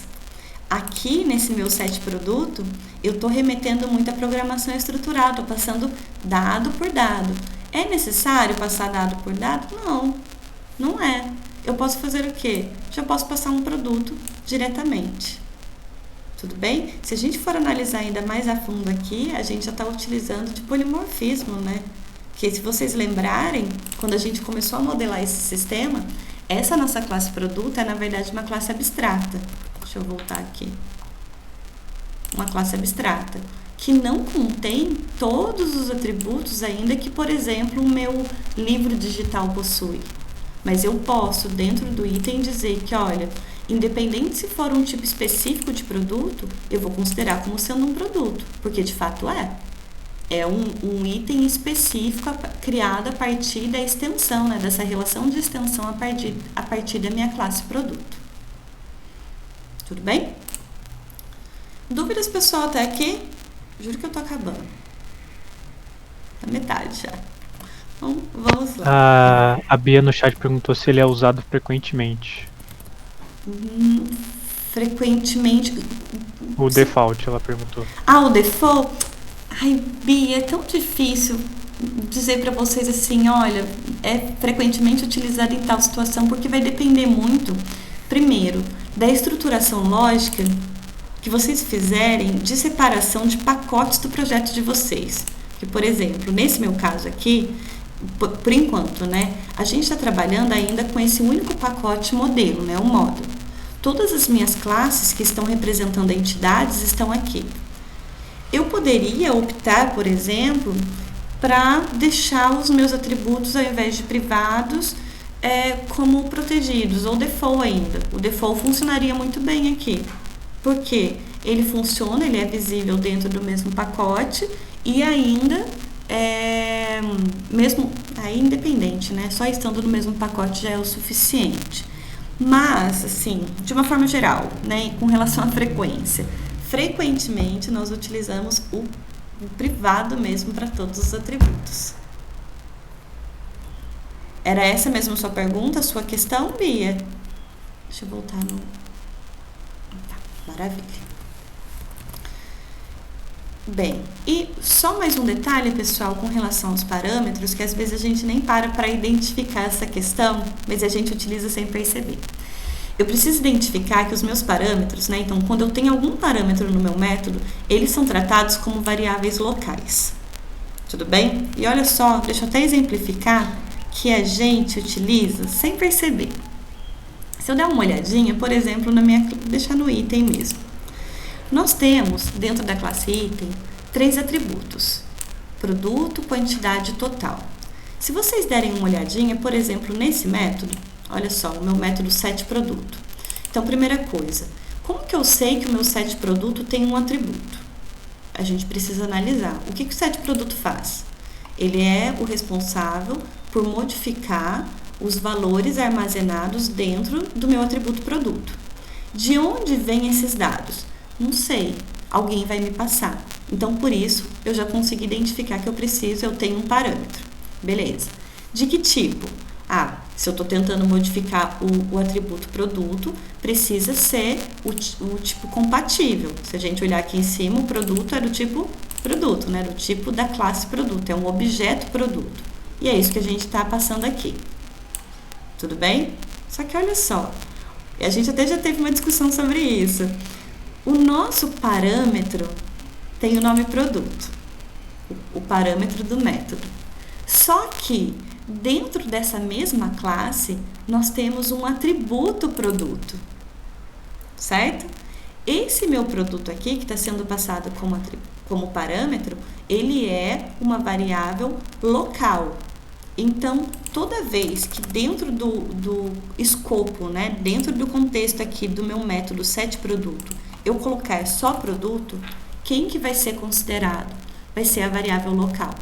[SPEAKER 1] Aqui, nesse meu setProduto, eu estou remetendo muito à programação estruturada, estou passando dado por dado. É necessário passar dado por dado? Não, não é. Eu posso fazer o quê? Já posso passar um produto diretamente. Tudo bem? Se a gente for analisar ainda mais a fundo aqui, a gente já está utilizando de polimorfismo, né? Que se vocês lembrarem, quando a gente começou a modelar esse sistema, essa nossa classe produto é, na verdade, uma classe abstrata. Deixa eu voltar aqui. Uma classe abstrata, que não contém todos os atributos ainda que, por exemplo, o meu livro digital possui. Mas eu posso, dentro do item, dizer que, olha, independente se for um tipo específico de produto, eu vou considerar como sendo um produto, porque de fato é. É um item específico criado a partir da extensão, né, dessa relação de extensão a partir da minha classe produto. Tudo bem? Dúvidas, pessoal, até aqui? Juro que eu tô acabando. Na metade já. Então, vamos lá.
[SPEAKER 2] A Bia no chat perguntou se ele é usado frequentemente.
[SPEAKER 1] Frequentemente.
[SPEAKER 2] O default, ela perguntou.
[SPEAKER 1] O default? Ai, Bia, é tão difícil dizer para vocês assim, olha, é frequentemente utilizado em tal situação, porque vai depender muito, primeiro, da estruturação lógica que vocês fizerem de separação de pacotes do projeto de vocês. Que, por exemplo, nesse meu caso aqui, por enquanto, né, a gente está trabalhando ainda com esse único pacote modelo, né, o módulo. Todas as minhas classes que estão representando entidades estão aqui. Eu poderia optar, por exemplo, para deixar os meus atributos, ao invés de privados, como protegidos, ou default ainda. O default funcionaria muito bem aqui, porque ele funciona, ele é visível dentro do mesmo pacote e ainda, mesmo aí independente, né? Só estando no mesmo pacote já é o suficiente. Mas, assim, de uma forma geral, né, com relação à frequência, frequentemente nós utilizamos o privado mesmo para todos os atributos. Era essa mesmo a sua pergunta, a sua questão, Bia? Deixa eu voltar no... Tá, maravilha. Bem, e só mais um detalhe, pessoal, com relação aos parâmetros, que às vezes a gente nem para identificar essa questão, mas a gente utiliza sem perceber. Eu preciso identificar que os meus parâmetros, né, então quando eu tenho algum parâmetro no meu método, eles são tratados como variáveis locais. Tudo bem? E olha só, deixa eu até exemplificar que a gente utiliza sem perceber. Se eu der uma olhadinha, por exemplo, deixar no item mesmo. Nós temos, dentro da classe item, 3 atributos: produto, quantidade e total. Se vocês derem uma olhadinha, por exemplo, nesse método, olha só, o meu método setProduto. Então, primeira coisa, como que eu sei que o meu setProduto tem um atributo? A gente precisa analisar. O que o setProduto faz? Ele é o responsável por modificar os valores armazenados dentro do meu atributo produto. De onde vêm esses dados? Não sei, alguém vai me passar. Então, por isso, eu já consegui identificar que eu tenho um parâmetro. Beleza. De que tipo? Se eu estou tentando modificar o atributo produto, precisa ser o tipo compatível. Se a gente olhar aqui em cima, o produto é do tipo produto, né? Do tipo da classe produto, é um objeto produto. E é isso que a gente está passando aqui. Tudo bem? Só que olha só, a gente até já teve uma discussão sobre isso. O nosso parâmetro tem o nome produto, o parâmetro do método. Só que dentro dessa mesma classe, nós temos um atributo produto, certo? Esse meu produto aqui, que está sendo passado como parâmetro, ele é uma variável local. Então, toda vez que dentro do escopo, né, dentro do contexto aqui do meu método setProduto, eu colocar só produto, quem que vai ser considerado? Vai ser a variável local.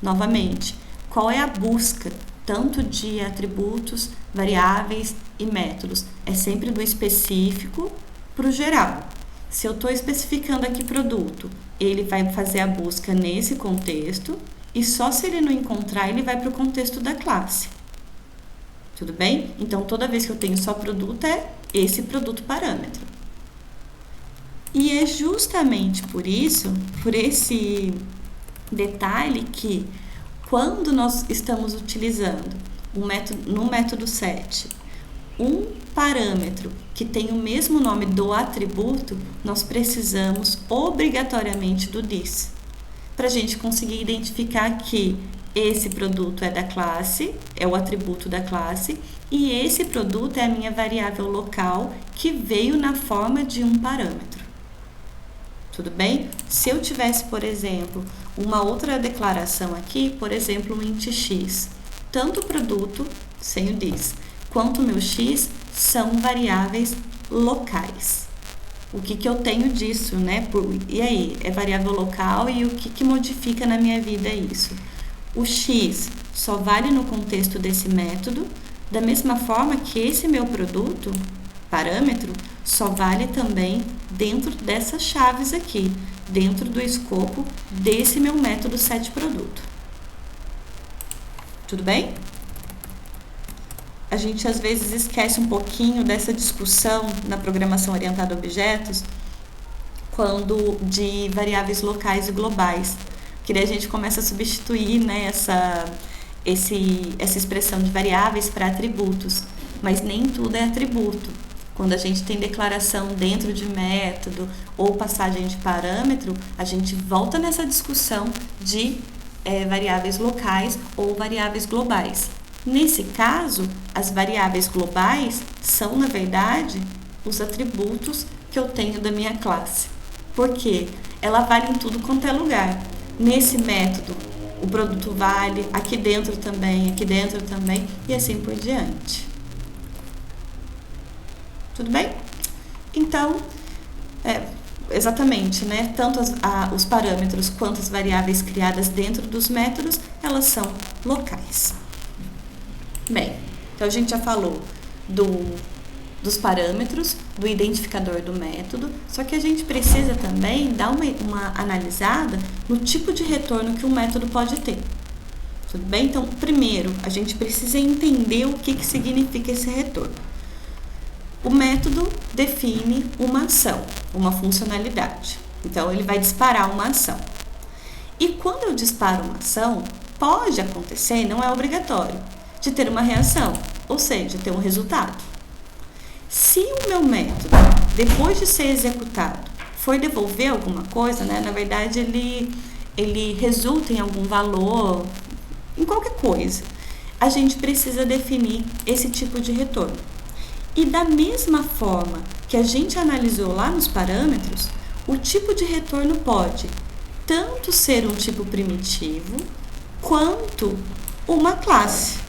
[SPEAKER 1] Novamente, qual é a busca tanto de atributos, variáveis e métodos? É sempre do específico para o geral. Se eu estou especificando aqui produto, ele vai fazer a busca nesse contexto e só se ele não encontrar, ele vai para o contexto da classe. Tudo bem? Então, toda vez que eu tenho só produto, é esse produto parâmetro. E é justamente por isso, por esse detalhe, que quando nós estamos utilizando no método set um parâmetro que tem o mesmo nome do atributo, nós precisamos obrigatoriamente do this, para a gente conseguir identificar que esse produto é da classe, é o atributo da classe, e esse produto é a minha variável local que veio na forma de um parâmetro. Tudo bem? Se eu tivesse, por exemplo, uma outra declaração aqui, por exemplo, um int x, tanto o produto, sem o this, quanto o meu x são variáveis locais. O que eu tenho disso, né? E aí, é variável local, e o que modifica na minha vida isso? O x só vale no contexto desse método, da mesma forma que esse meu produto, parâmetro, só vale também dentro dessas chaves aqui, dentro do escopo desse meu método setProduto. Tudo bem? A gente às vezes esquece um pouquinho dessa discussão na programação orientada a objetos quando de variáveis locais e globais, que daí a gente começa a substituir, né, essa expressão de variáveis para atributos, mas nem tudo é atributo. Quando a gente tem declaração dentro de método ou passagem de parâmetro, a gente volta nessa discussão de variáveis locais ou variáveis globais. Nesse caso, as variáveis globais são, na verdade, os atributos que eu tenho da minha classe. Por quê? Ela vale em tudo quanto é lugar. Nesse método, o produto vale, aqui dentro também, e assim por diante. Tudo bem? Então, exatamente, né? Tanto os parâmetros quanto as variáveis criadas dentro dos métodos, elas são locais. Bem, então a gente já falou dos parâmetros, do identificador do método, só que a gente precisa também dar uma analisada no tipo de retorno que o método pode ter. Tudo bem? Então, primeiro, a gente precisa entender o que significa esse retorno. O método define uma ação, uma funcionalidade. Então, ele vai disparar uma ação. E quando eu disparo uma ação, pode acontecer, não é obrigatório, de ter uma reação, ou seja, ter um resultado. Se o meu método, depois de ser executado, for devolver alguma coisa, né, na verdade ele resulta em algum valor, em qualquer coisa, a gente precisa definir esse tipo de retorno. E da mesma forma que a gente analisou lá nos parâmetros, o tipo de retorno pode tanto ser um tipo primitivo, quanto uma classe.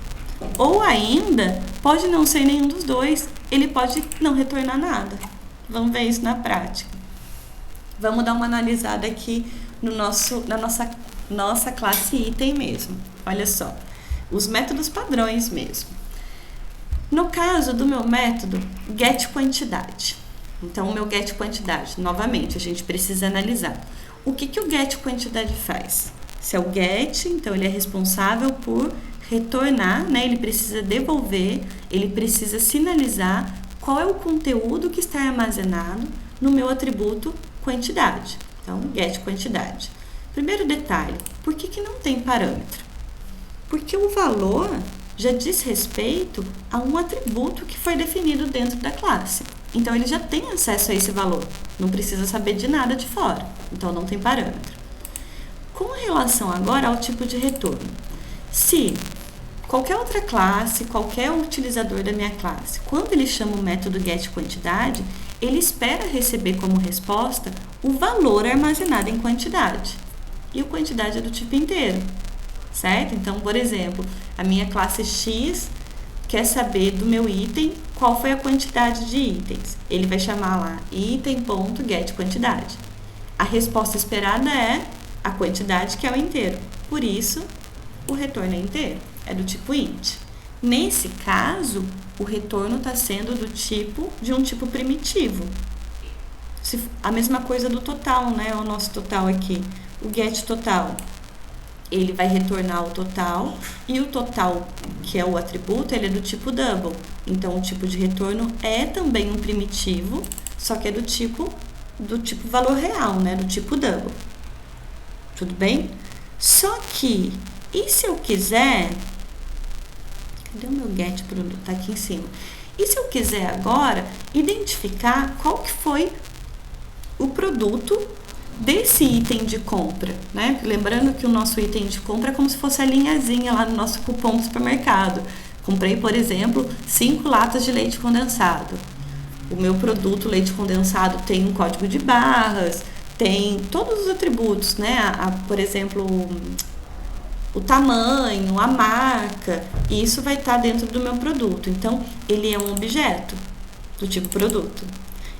[SPEAKER 1] Ou ainda, pode não ser nenhum dos dois, ele pode não retornar nada. Vamos ver isso na prática. Vamos dar uma analisada aqui na nossa classe item mesmo. Olha só, os métodos padrões mesmo. No caso do meu método getQuantidade. Então, o meu getQuantidade, novamente, a gente precisa analisar. O que o getQuantidade faz? Se é o get, então ele é responsável por retornar, né? Ele precisa devolver, ele precisa sinalizar qual é o conteúdo que está armazenado no meu atributo quantidade. Então, getQuantidade. Primeiro detalhe, por que não tem parâmetro? Porque o valor já diz respeito a um atributo que foi definido dentro da classe. Então, ele já tem acesso a esse valor, não precisa saber de nada de fora, então não tem parâmetro. Com relação agora ao tipo de retorno, se qualquer outra classe, qualquer utilizador da minha classe, quando ele chama o método getQuantidade, ele espera receber como resposta o valor armazenado em quantidade. E o quantidade é do tipo inteiro, certo? Então, por exemplo, a minha classe X quer saber do meu item qual foi a quantidade de itens. Ele vai chamar lá item.getQuantidade. A resposta esperada é a quantidade, que é o inteiro. Por isso, o retorno é inteiro, é do tipo int. Nesse caso, o retorno está sendo de um tipo primitivo. A mesma coisa do total, né? O nosso total aqui, o getTotal. Ele vai retornar o total, e o total, que é o atributo, ele é do tipo double. Então, o tipo de retorno é também um primitivo, só que é do tipo valor real, né? Do tipo double. Tudo bem? Só que, e se eu quiser... Cadê o meu get produto? Tá aqui em cima. E se eu quiser agora identificar qual que foi o produto desse item de compra, né? Lembrando que o nosso item de compra é como se fosse a linhazinha lá no nosso cupom do supermercado. Comprei, por exemplo, 5 latas de leite condensado. O meu produto leite condensado tem um código de barras, tem todos os atributos, né? Por exemplo, o tamanho, a marca, e isso vai estar dentro do meu produto. Então, ele é um objeto do tipo produto.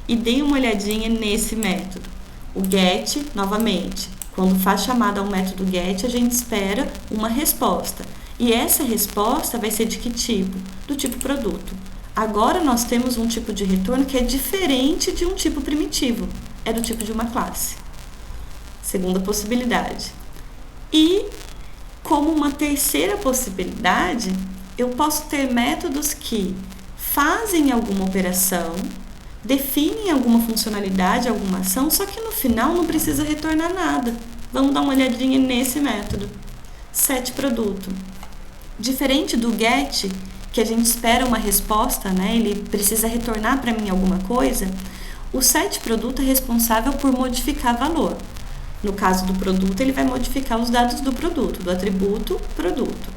[SPEAKER 1] E dei uma olhadinha nesse método. O get, novamente, quando faz chamada ao método get, a gente espera uma resposta. E essa resposta vai ser de que tipo? Do tipo produto. Agora, nós temos um tipo de retorno que é diferente de um tipo primitivo. É do tipo de uma classe. Segunda possibilidade. E Como uma terceira possibilidade, eu posso ter métodos que fazem alguma operação, definem alguma funcionalidade, alguma ação, só que no final não precisa retornar nada. Vamos dar uma olhadinha nesse método. setProduto. Diferente do get, que a gente espera uma resposta, né? Ele precisa retornar para mim alguma coisa, o setProduto é responsável por modificar valor. No caso do produto, ele vai modificar os dados do produto, do atributo produto.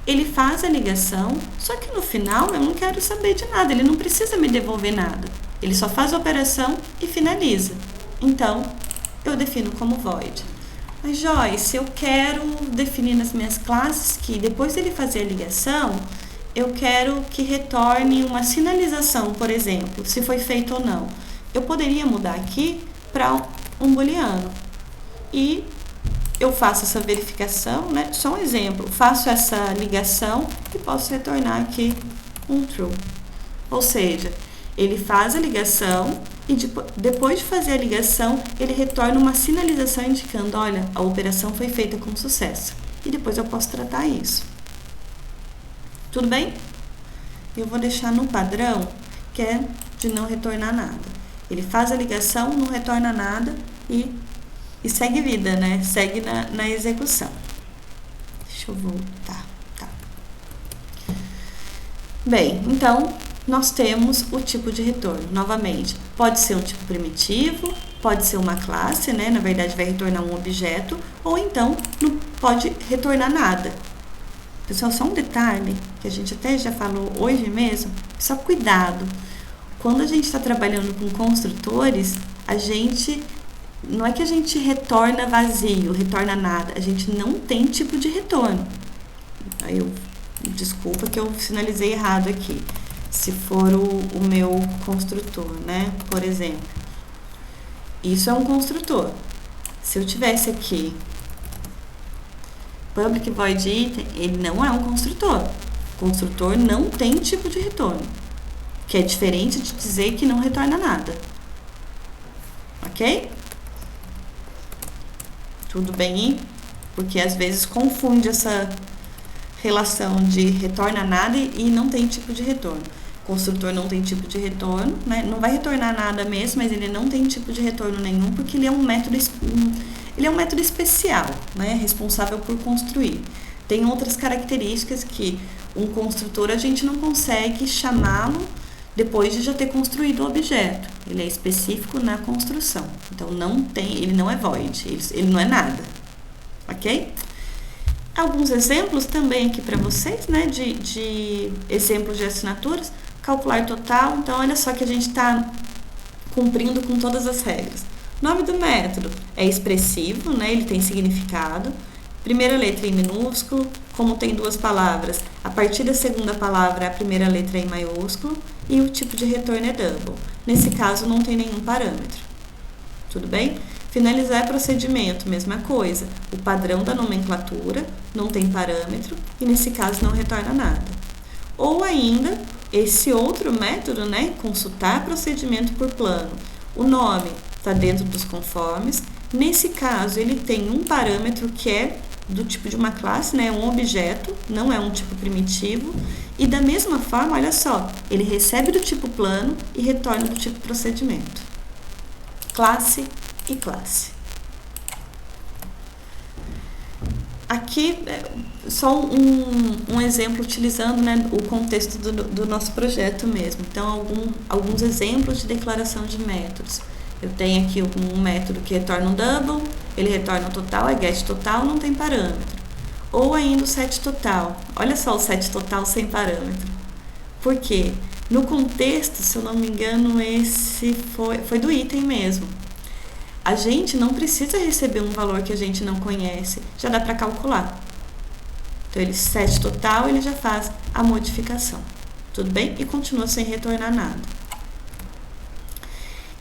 [SPEAKER 1] Ele faz a ligação, só que no final eu não quero saber de nada, ele não precisa me devolver nada. Ele só faz a operação e finaliza. Então, eu defino como void. Mas, Joyce, eu quero definir nas minhas classes que depois dele fazer a ligação, eu quero que retorne uma sinalização, por exemplo, se foi feito ou não. Eu poderia mudar aqui para um booleano. E eu faço essa verificação, né? Só um exemplo, faço essa ligação e posso retornar aqui um true. Ou seja, ele faz a ligação e depois de fazer a ligação, ele retorna uma sinalização indicando, olha, a operação foi feita com sucesso. E depois eu posso tratar isso. Tudo bem? Eu vou deixar no padrão, que é de não retornar nada. Ele faz a ligação, não retorna nada e segue vida, né? Segue na execução. Deixa eu voltar. Tá. Bem, então, nós temos o tipo de retorno. Novamente, pode ser um tipo primitivo, pode ser uma classe, né? Na verdade, vai retornar um objeto, ou então, não pode retornar nada. Pessoal, só um detalhe, que a gente até já falou hoje mesmo, só cuidado. Quando a gente está trabalhando com construtores, não é que a gente retorna vazio, retorna nada. A gente não tem tipo de retorno. Aí desculpa que eu sinalizei errado aqui. Se for o meu construtor, né? Por exemplo. Isso é um construtor. Se eu tivesse aqui public void item, ele não é um construtor. Construtor não tem tipo de retorno. Que é diferente de dizer que não retorna nada. Ok? Tudo bem? Porque às vezes confunde essa relação de retorna nada e não tem tipo de retorno. Construtor não tem tipo de retorno, né? Não vai retornar nada mesmo, mas ele não tem tipo de retorno nenhum, porque ele é um método especial, né? Responsável por construir. Tem outras características que um construtor a gente não consegue chamá-lo depois de já ter construído o objeto. Ele é específico na construção. Então, ele não é void, ele não é nada. Ok? Alguns exemplos também aqui para vocês, né? De exemplos de assinaturas. Calcular total. Então, olha só que a gente está cumprindo com todas as regras. Nome do método é expressivo, né? Ele tem significado. Primeira letra em minúsculo. Como tem duas palavras, a partir da segunda palavra, a primeira letra é em maiúsculo. E o tipo de retorno é double. Nesse caso, não tem nenhum parâmetro. Tudo bem? Finalizar procedimento, mesma coisa. O padrão da nomenclatura não tem parâmetro e, nesse caso, não retorna nada. Ou ainda, esse outro método, né? Consultar procedimento por plano. O nome está dentro dos conformes. Nesse caso, ele tem um parâmetro que é do tipo de uma classe, né? Um objeto, não é um tipo primitivo. E da mesma forma, olha só, ele recebe do tipo plano e retorna do tipo procedimento. Classe e classe. Aqui, só um exemplo utilizando, né, o contexto do nosso projeto mesmo. Então, alguns exemplos de declaração de métodos. Eu tenho aqui um método que retorna um double, ele retorna o total, é get total, não tem parâmetro. Ou ainda o set total. Olha só o set total sem parâmetro. Por quê? No contexto, se eu não me engano, esse foi do item mesmo. A gente não precisa receber um valor que a gente não conhece, já dá para calcular. Então, ele set total, ele já faz a modificação. Tudo bem? E continua sem retornar nada.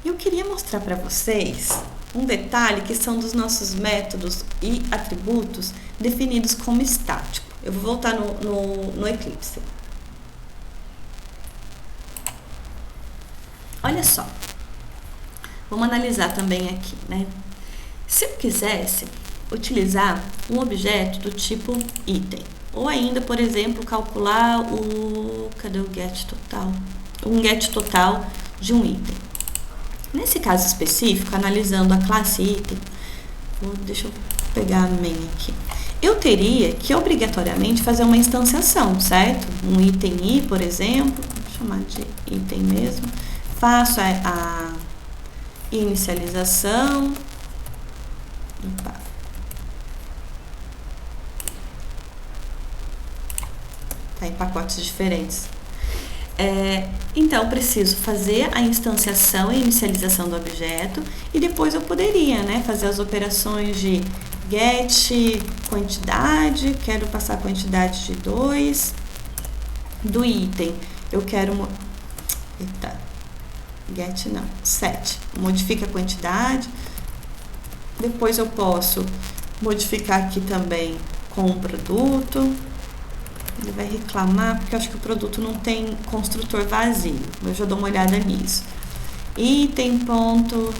[SPEAKER 1] Eu queria mostrar para vocês um detalhe que são dos nossos métodos e atributos definidos como estático. Eu vou voltar no Eclipse. Olha só. Vamos analisar também aqui, né? Se eu quisesse utilizar um objeto do tipo item. Ou ainda, por exemplo, calcular cadê o get total? Um get total de um item. Nesse caso específico, analisando a classe item, deixa eu pegar a main aqui. Eu teria que obrigatoriamente fazer uma instanciação, certo? Um item i, por exemplo, vou chamar de item mesmo. Faço a inicialização. Tá em pacotes diferentes. Então, preciso fazer a instanciação e inicialização do objeto e depois eu poderia, né, fazer as operações de get quantidade, quero passar a quantidade de 2, do item, eu quero, get não, set, modifica a quantidade, depois eu posso modificar aqui também com o produto. Ele vai reclamar porque eu acho que o produto não tem construtor vazio. Eu já dou uma olhada nisso. Item ponto.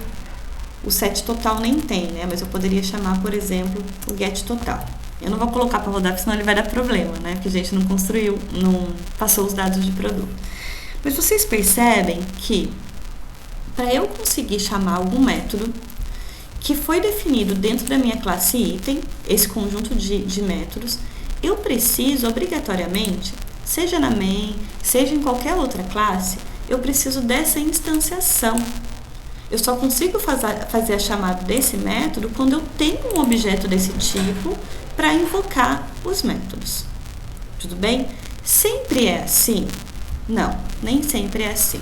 [SPEAKER 1] O set total nem tem, né? Mas eu poderia chamar, por exemplo, o get total. Eu não vou colocar para rodar, porque senão ele vai dar problema, né? Porque a gente não construiu, não passou os dados de produto. Mas vocês percebem que para eu conseguir chamar algum método que foi definido dentro da minha classe item, esse conjunto de métodos, eu preciso, obrigatoriamente, seja na main, seja em qualquer outra classe, eu preciso dessa instanciação. Eu só consigo fazer a chamada desse método quando eu tenho um objeto desse tipo para invocar os métodos. Tudo bem? Sempre é assim? Não, nem sempre é assim.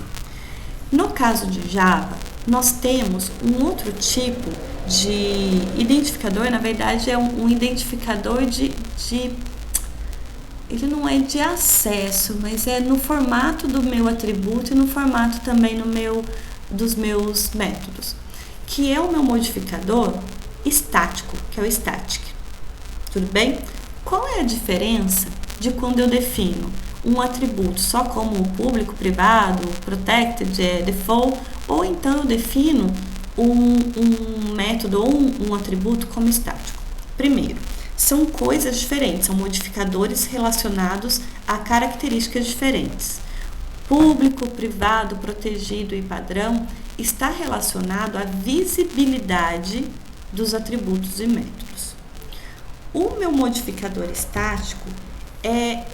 [SPEAKER 1] No caso de Java, nós temos um outro tipo de identificador, na verdade é um identificador ele não é de acesso, mas é no formato do meu atributo e no formato também dos meus métodos, que é o meu modificador estático, que é o static. Tudo bem? Qual é a diferença de quando eu defino um atributo só como público, privado, protected, default, ou então eu defino um método ou um atributo como estático? Primeiro, são coisas diferentes, são modificadores relacionados a características diferentes. Público, privado, protegido e padrão está relacionado à visibilidade dos atributos e métodos. O meu modificador estático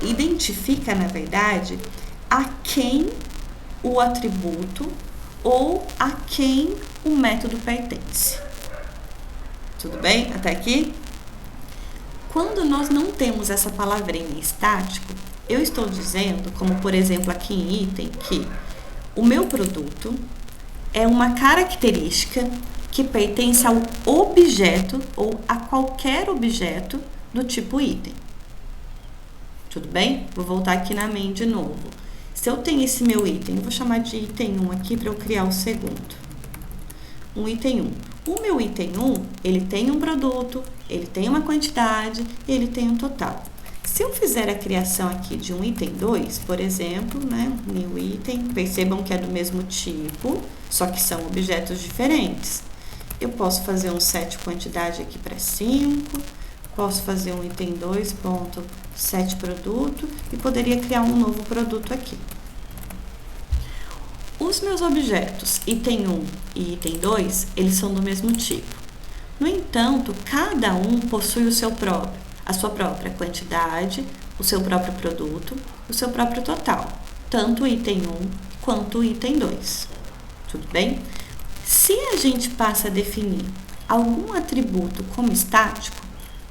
[SPEAKER 1] identifica, na verdade, a quem o atributo ou a quem o método pertence. Tudo bem? Até aqui? Quando nós não temos essa palavrinha estático, eu estou dizendo, como por exemplo aqui em item, que o meu produto é uma característica que pertence ao objeto ou a qualquer objeto do tipo item. Tudo bem? Vou voltar aqui na main de novo. Se eu tenho esse meu item, eu vou chamar de item 1 aqui para eu criar o segundo. Um item 1. O meu item 1, ele tem um produto, ele tem uma quantidade e ele tem um total. Se eu fizer a criação aqui de um item 2, por exemplo, né, new item, percebam que é do mesmo tipo, só que são objetos diferentes. Eu posso fazer um set quantidade aqui para 5, posso fazer um item 2 ponto set produto e poderia criar um novo produto aqui. Os meus objetos item 1 e item 2, eles são do mesmo tipo. No entanto, cada um possui a sua própria quantidade, o seu próprio produto, o seu próprio total, tanto o item 1 quanto o item 2. Tudo bem? Se a gente passa a definir algum atributo como estático,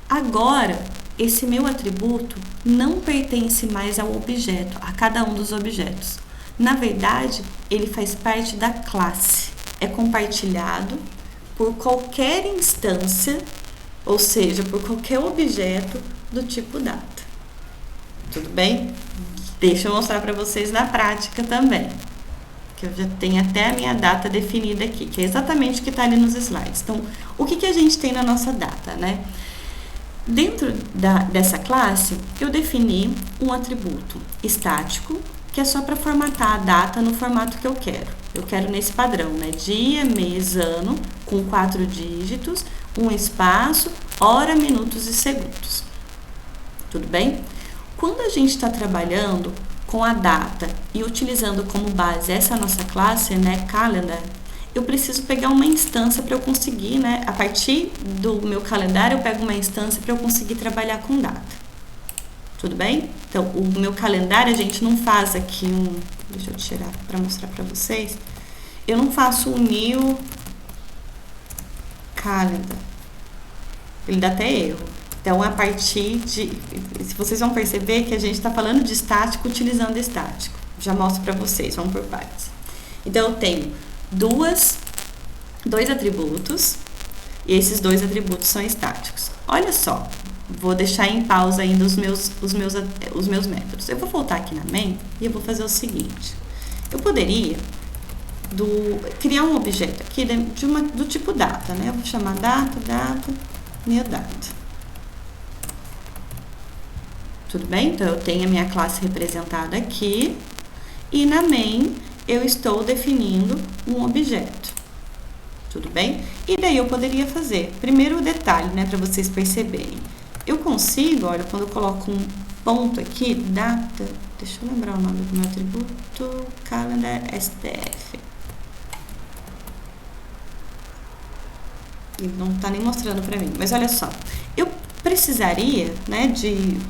[SPEAKER 1] agora esse meu atributo não pertence mais ao objeto, a cada um dos objetos. Na verdade, ele faz parte da classe, é compartilhado por qualquer instância, ou seja, por qualquer objeto do tipo data. Tudo bem? Deixa eu mostrar para vocês na prática também, que eu já tenho até a minha data definida aqui, que é exatamente o que está ali nos slides. Então, o que a gente tem na nossa data, né? Dentro dessa classe, eu defini um atributo estático, que é só para formatar a data no formato que eu quero. Eu quero nesse padrão, né? Dia, mês, ano, com 4 dígitos, um espaço, hora, minutos e segundos. Tudo bem? Quando a gente está trabalhando com a data e utilizando como base essa nossa classe, né, calendar, eu preciso pegar uma instância para eu conseguir, né, a partir do meu calendário eu pego uma instância para eu conseguir trabalhar com data. Tudo bem? Então, o meu calendário, a gente não faz aqui deixa eu tirar para mostrar para vocês. Eu não faço um new calendar. Ele dá até erro. Então, a partir de... Se vocês vão perceber que a gente está falando de estático utilizando estático. Já mostro para vocês, vamos por partes. Então, eu tenho dois atributos e esses dois atributos são estáticos. Olha só, vou deixar em pausa ainda os meus métodos. Eu vou voltar aqui na main e eu vou fazer o seguinte. Eu poderia criar um objeto aqui do tipo data, né? Eu vou chamar data, new data. Tudo bem? Então, eu tenho a minha classe representada aqui e na main eu estou definindo um objeto. Tudo bem? E daí eu poderia fazer, primeiro o detalhe, né, para vocês perceberem. Eu consigo, olha, quando eu coloco um ponto aqui, data, deixa eu lembrar o nome do meu atributo, calendar SDF. Ele não está nem mostrando para mim, mas olha só, eu precisaria, né,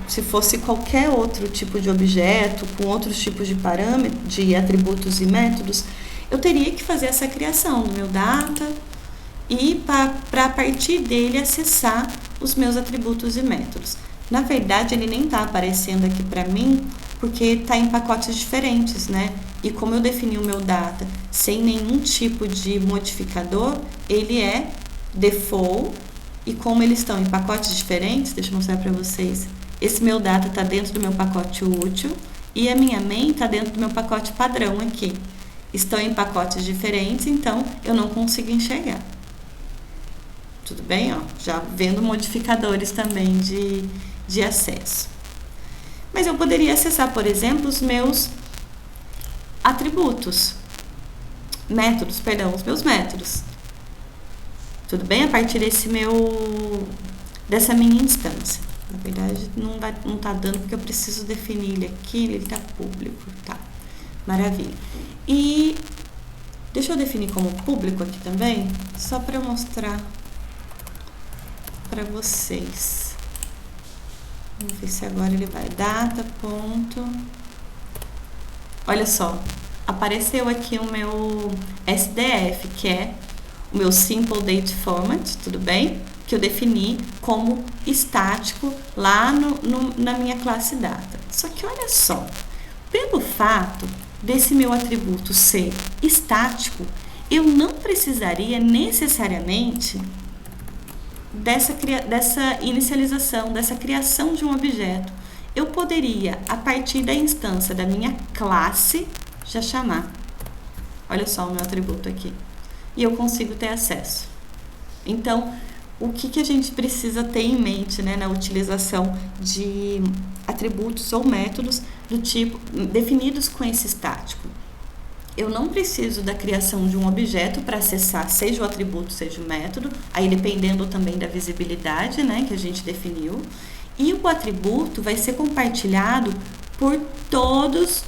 [SPEAKER 1] se fosse qualquer outro tipo de objeto, com outros tipos de parâmetros, de atributos e métodos, eu teria que fazer essa criação do meu data e para a partir dele acessar os meus atributos e métodos. Na verdade, ele nem está aparecendo aqui para mim, porque está em pacotes diferentes, né? E como eu defini o meu data sem nenhum tipo de modificador, ele é default, e como eles estão em pacotes diferentes, deixa eu mostrar para vocês, esse meu data está dentro do meu pacote útil, e a minha main está dentro do meu pacote padrão aqui. Estão em pacotes diferentes, então eu não consigo enxergar. Tudo bem? Ó, já vendo modificadores também de acesso. Mas eu poderia acessar, por exemplo, os meus atributos. Os meus métodos. Tudo bem? A partir dessa minha instância. Na verdade, não tá dando porque eu preciso definir ele aqui, ele tá público, tá? Maravilha. E deixa eu definir como público aqui também, só para mostrar para vocês. Vamos ver se agora ele vai. Data, ponto. Olha só, apareceu aqui o meu SDF, que é o meu Simple Date Format, tudo bem? Que eu defini como estático lá na minha classe data. Só que olha só, pelo fato desse meu atributo ser estático, eu não precisaria necessariamente dessa inicialização, dessa criação de um objeto. Eu poderia, a partir da instância da minha classe, já chamar. Olha só o meu atributo aqui. E eu consigo ter acesso. Então, o que a gente precisa ter em mente, né, na utilização de atributos ou métodos do tipo definidos com esse estático? Eu não preciso da criação de um objeto para acessar, seja o atributo, seja o método, aí dependendo também da visibilidade, né, que a gente definiu. E o atributo vai ser compartilhado por todos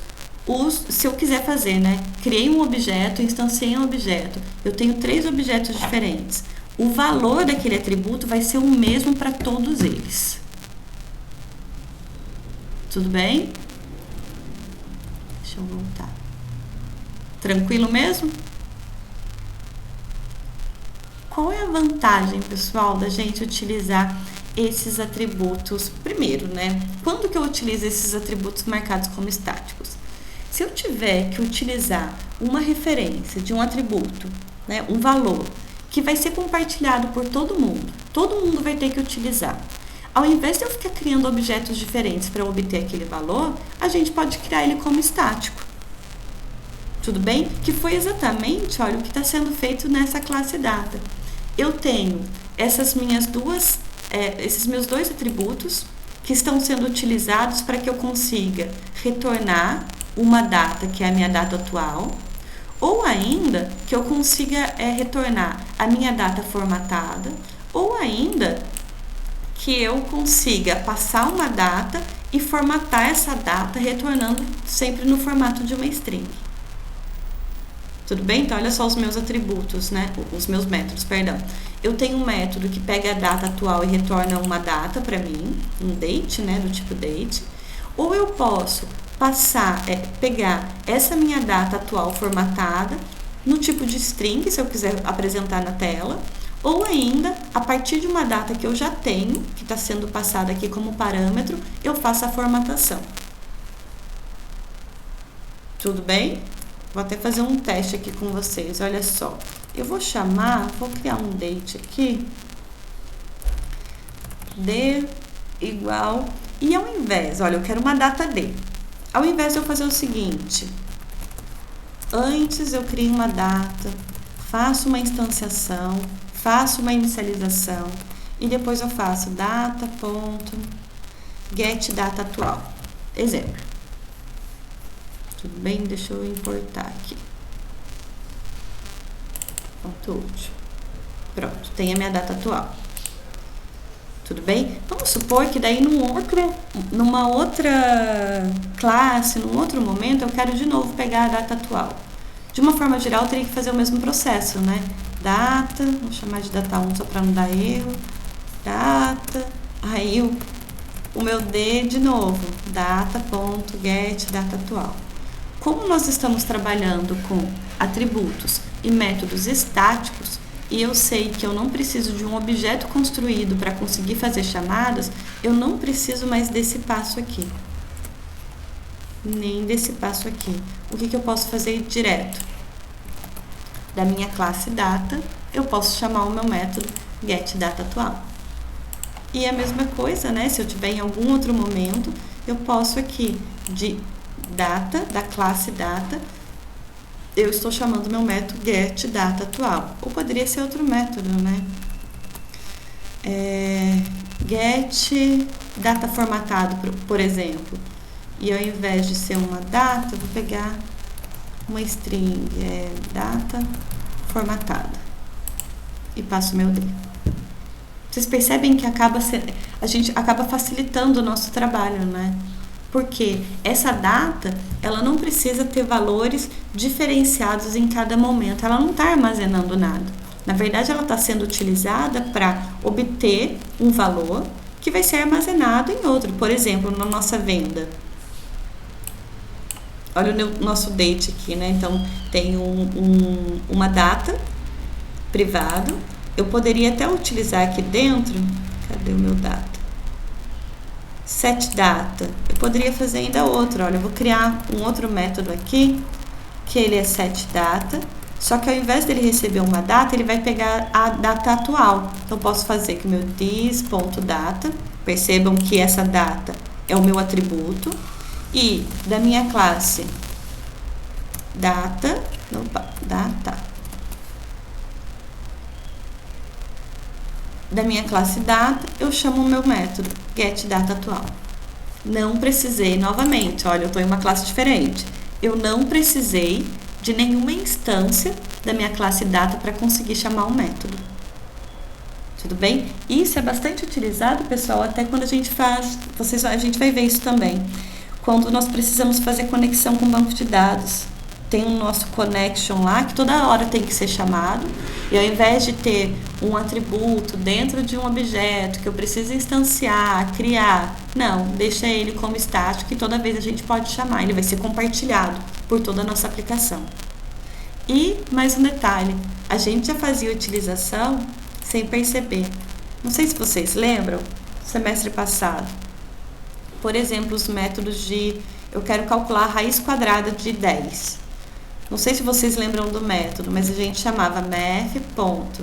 [SPEAKER 1] se eu quiser fazer, né? Criei um objeto, instanciei um objeto. Eu tenho 3 objetos diferentes. O valor daquele atributo vai ser o mesmo para todos eles. Tudo bem? Deixa eu voltar. Tranquilo mesmo? Qual é a vantagem, pessoal, da gente utilizar esses atributos? Primeiro, né? Quando que eu utilizo esses atributos marcados como estáticos? Se eu tiver que utilizar uma referência de um atributo, né, um valor, que vai ser compartilhado por todo mundo vai ter que utilizar. Ao invés de eu ficar criando objetos diferentes para obter aquele valor, a gente pode criar ele como estático. Tudo bem? Que foi exatamente, olha, o que está sendo feito nessa classe data. Eu tenho esses meus 2 atributos que estão sendo utilizados para que eu consiga retornar uma data, que é a minha data atual, ou ainda que eu consiga retornar a minha data formatada, ou ainda que eu consiga passar uma data e formatar essa data retornando sempre no formato de uma string. Tudo bem? Então, olha só os meus atributos, né? Os meus métodos, perdão. Eu tenho um método que pega a data atual e retorna uma data para mim, um date, né? Do tipo date. Ou eu posso pegar essa minha data atual formatada no tipo de string, se eu quiser apresentar na tela, ou ainda, a partir de uma data que eu já tenho, que está sendo passada aqui como parâmetro, eu faço a formatação. Tudo bem? Vou até fazer um teste aqui com vocês, olha só. Eu vou criar um date aqui, d igual, e ao invés, olha, eu quero uma data d. Ao invés de eu fazer o seguinte, antes eu crio uma data, faço uma instanciação, faço uma inicialização e depois eu faço data.getData atual. Exemplo. Tudo bem? Deixa eu importar aqui. Ponto último. Pronto, tem a minha data atual. Tudo bem? Vamos supor que daí numa outra classe, num outro momento, eu quero de novo pegar a data atual. De uma forma geral, eu teria que fazer o mesmo processo, né? Data, vou chamar de data 1 só para não dar erro. Data, aí o meu D de novo, data.getData atual. Como nós estamos trabalhando com atributos e métodos estáticos, e eu sei que eu não preciso de um objeto construído para conseguir fazer chamadas, eu não preciso mais desse passo aqui. Nem desse passo aqui. O que eu posso fazer direto? Da minha classe data, eu posso chamar o meu método getData atual. E a mesma coisa, né? Se eu tiver em algum outro momento, eu posso aqui de data, da classe data, eu estou chamando meu método getData atual. Ou poderia ser outro método, né? GetData formatado, por exemplo. E ao invés de ser uma data, eu vou pegar uma string, data formatada. E passo meu D. Vocês percebem que a gente acaba facilitando o nosso trabalho, né? Porque essa data, ela não precisa ter valores diferenciados em cada momento. Ela não está armazenando nada. Na verdade, ela está sendo utilizada para obter um valor que vai ser armazenado em outro. Por exemplo, na nossa venda. Olha o nosso date aqui, né? Então, tem uma data privado. Eu poderia até utilizar aqui dentro. Cadê o meu data? setData. Eu poderia fazer ainda outro. Olha, eu vou criar um outro método aqui, que ele é setData. Só que ao invés dele receber uma data, ele vai pegar a data atual. Então, eu posso fazer que o meu this.data, percebam que essa data é o meu atributo. E da minha classe data, da minha classe data, eu chamo o meu método getData atual. Não precisei, novamente, olha, eu estou em uma classe diferente. Eu não precisei de nenhuma instância da minha classe data para conseguir chamar o método. Tudo bem? Isso é bastante utilizado, pessoal, até quando a gente a gente vai ver isso também. Quando nós precisamos fazer conexão com o banco de dados. Tem o nosso connection lá, que toda hora tem que ser chamado, e ao invés de ter um atributo dentro de um objeto que eu preciso instanciar, criar, não, deixa ele como estático e toda vez a gente pode chamar, ele vai ser compartilhado por toda a nossa aplicação. E mais um detalhe, a gente já fazia utilização sem perceber. Não sei se vocês lembram, semestre passado, por exemplo, os métodos eu quero calcular a raiz quadrada de 10. Não sei se vocês lembram do método, mas a gente chamava math.sqrt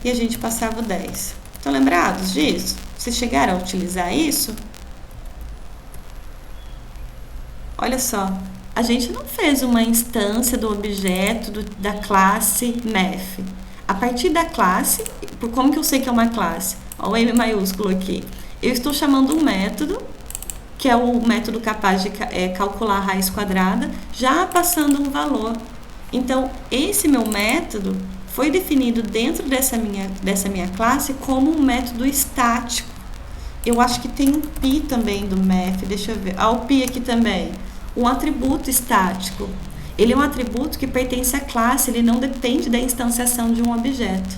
[SPEAKER 1] e a gente passava o 10. Estão lembrados disso? Vocês chegaram a utilizar isso? Olha só, a gente não fez uma instância do objeto da classe math. A partir da classe, como que eu sei que é uma classe? Olha o M maiúsculo aqui. Eu estou chamando um método, que é o método capaz de calcular a raiz quadrada, já passando um valor. Então, esse meu método foi definido dentro dessa minha classe como um método estático. Eu acho que tem um pi também do MEF, deixa eu ver. O pi aqui também. Um atributo estático. Ele é um atributo que pertence à classe, ele não depende da instanciação de um objeto.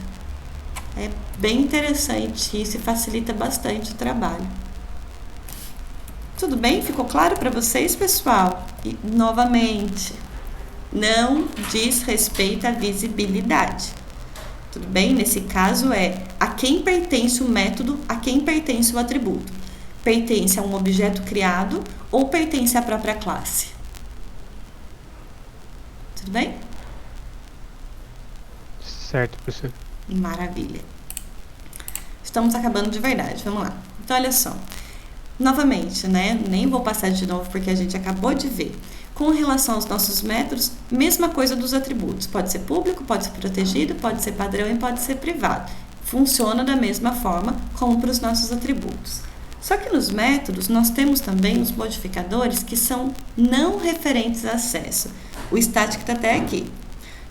[SPEAKER 1] É bem interessante isso e facilita bastante o trabalho. Tudo bem? Ficou claro para vocês, pessoal? E, novamente, não diz respeito à visibilidade. Tudo bem? Nesse caso é a quem pertence o método, a quem pertence o atributo. Pertence a um objeto criado ou pertence à própria classe? Tudo bem?
[SPEAKER 2] Certo, professor.
[SPEAKER 1] Maravilha. Estamos acabando de verdade, vamos lá. Então, olha só. Novamente, né? Nem vou passar de novo porque a gente acabou de ver. Com relação aos nossos métodos, mesma coisa dos atributos. Pode ser público, pode ser protegido, pode ser padrão e pode ser privado. Funciona da mesma forma como para os nossos atributos. Só que nos métodos, nós temos também os modificadores que são não referentes a acesso. O static está até aqui.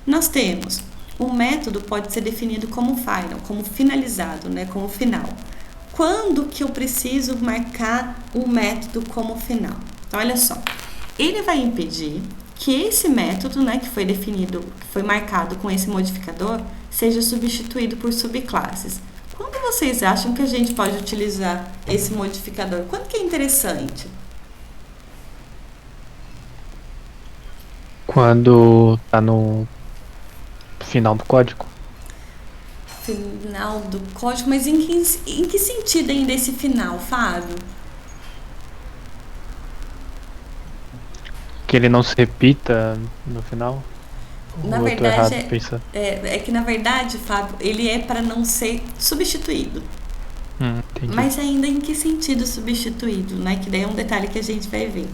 [SPEAKER 1] Nós temos, o método pode ser definido como final, como finalizado, né, como final. Quando que eu preciso marcar o método como final? Então, olha só. Ele vai impedir que esse método, né, que foi definido, que foi marcado com esse modificador, seja substituído por subclasses. Quando vocês acham que a gente pode utilizar esse modificador? Quando que é interessante?
[SPEAKER 2] Quando tá no final do código.
[SPEAKER 1] Final do código, mas em que sentido ainda esse final, Fábio?
[SPEAKER 2] Que ele não se repita no final?
[SPEAKER 1] Na
[SPEAKER 2] Ou eu tô
[SPEAKER 1] verdade,
[SPEAKER 2] errado pensando?
[SPEAKER 1] é que na verdade, Fábio, ele é para não ser substituído.
[SPEAKER 2] Entendi.
[SPEAKER 1] Mas ainda em que sentido substituído, né? Que daí é um detalhe que a gente vai ver.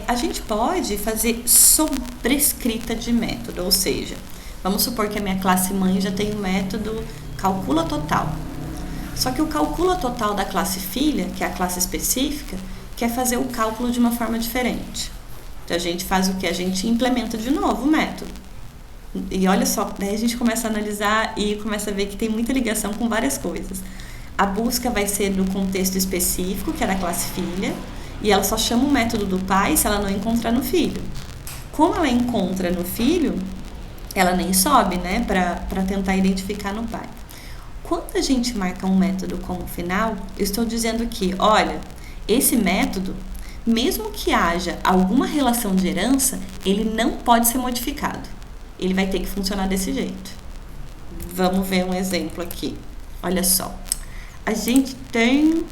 [SPEAKER 1] A gente pode fazer sobrescrita de método, ou seja, vamos supor que a minha classe mãe já tem o método calcula total. Só que o calcula total da classe filha, que é a classe específica, quer fazer o cálculo de uma forma diferente. Então, a gente faz o que? A gente implementa de novo o método. E olha só, daí a gente começa a analisar e começa a ver que tem muita ligação com várias coisas. A busca vai ser no contexto específico, que é da classe filha, e ela só chama o método do pai se ela não encontrar no filho. Como ela encontra no filho, ela nem sobe, né, para tentar identificar no pai. Quando a gente marca um método como final, eu estou dizendo que, olha, esse método, mesmo que haja alguma relação de herança, ele não pode ser modificado. Ele vai ter que funcionar desse jeito. Vamos ver um exemplo aqui. Olha só. A gente tem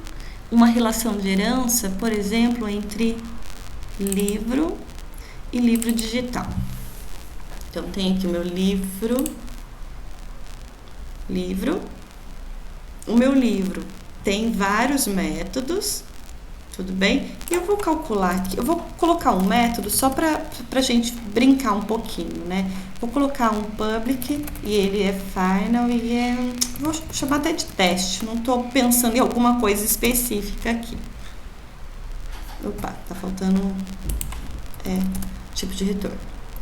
[SPEAKER 1] uma relação de herança, por exemplo, entre livro e livro digital. Então, tem aqui o meu livro. O meu livro tem vários métodos, tudo bem? E eu vou calcular aqui, eu vou colocar um método só para a gente brincar um pouquinho, né? Vou colocar um public e ele é final e vou chamar até de teste, não estou pensando em alguma coisa específica aqui. Opa, tá faltando tipo de retorno.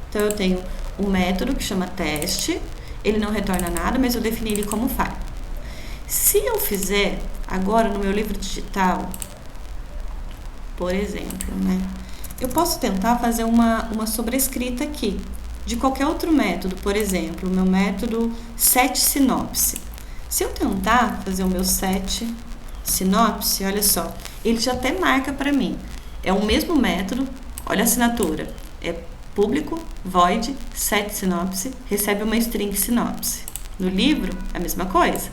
[SPEAKER 1] Então, eu tenho um método que chama teste, ele não retorna nada, mas eu defini ele como file. Se eu fizer agora no meu livro digital, por exemplo, né, eu posso tentar fazer uma sobrescrita aqui de qualquer outro método, por exemplo, o meu método set sinopse. Se eu tentar fazer o meu set sinopse, olha só, ele já até marca para mim. É o mesmo método, olha a assinatura, é público, void, set sinopse, recebe uma string sinopse. No livro, é a mesma coisa.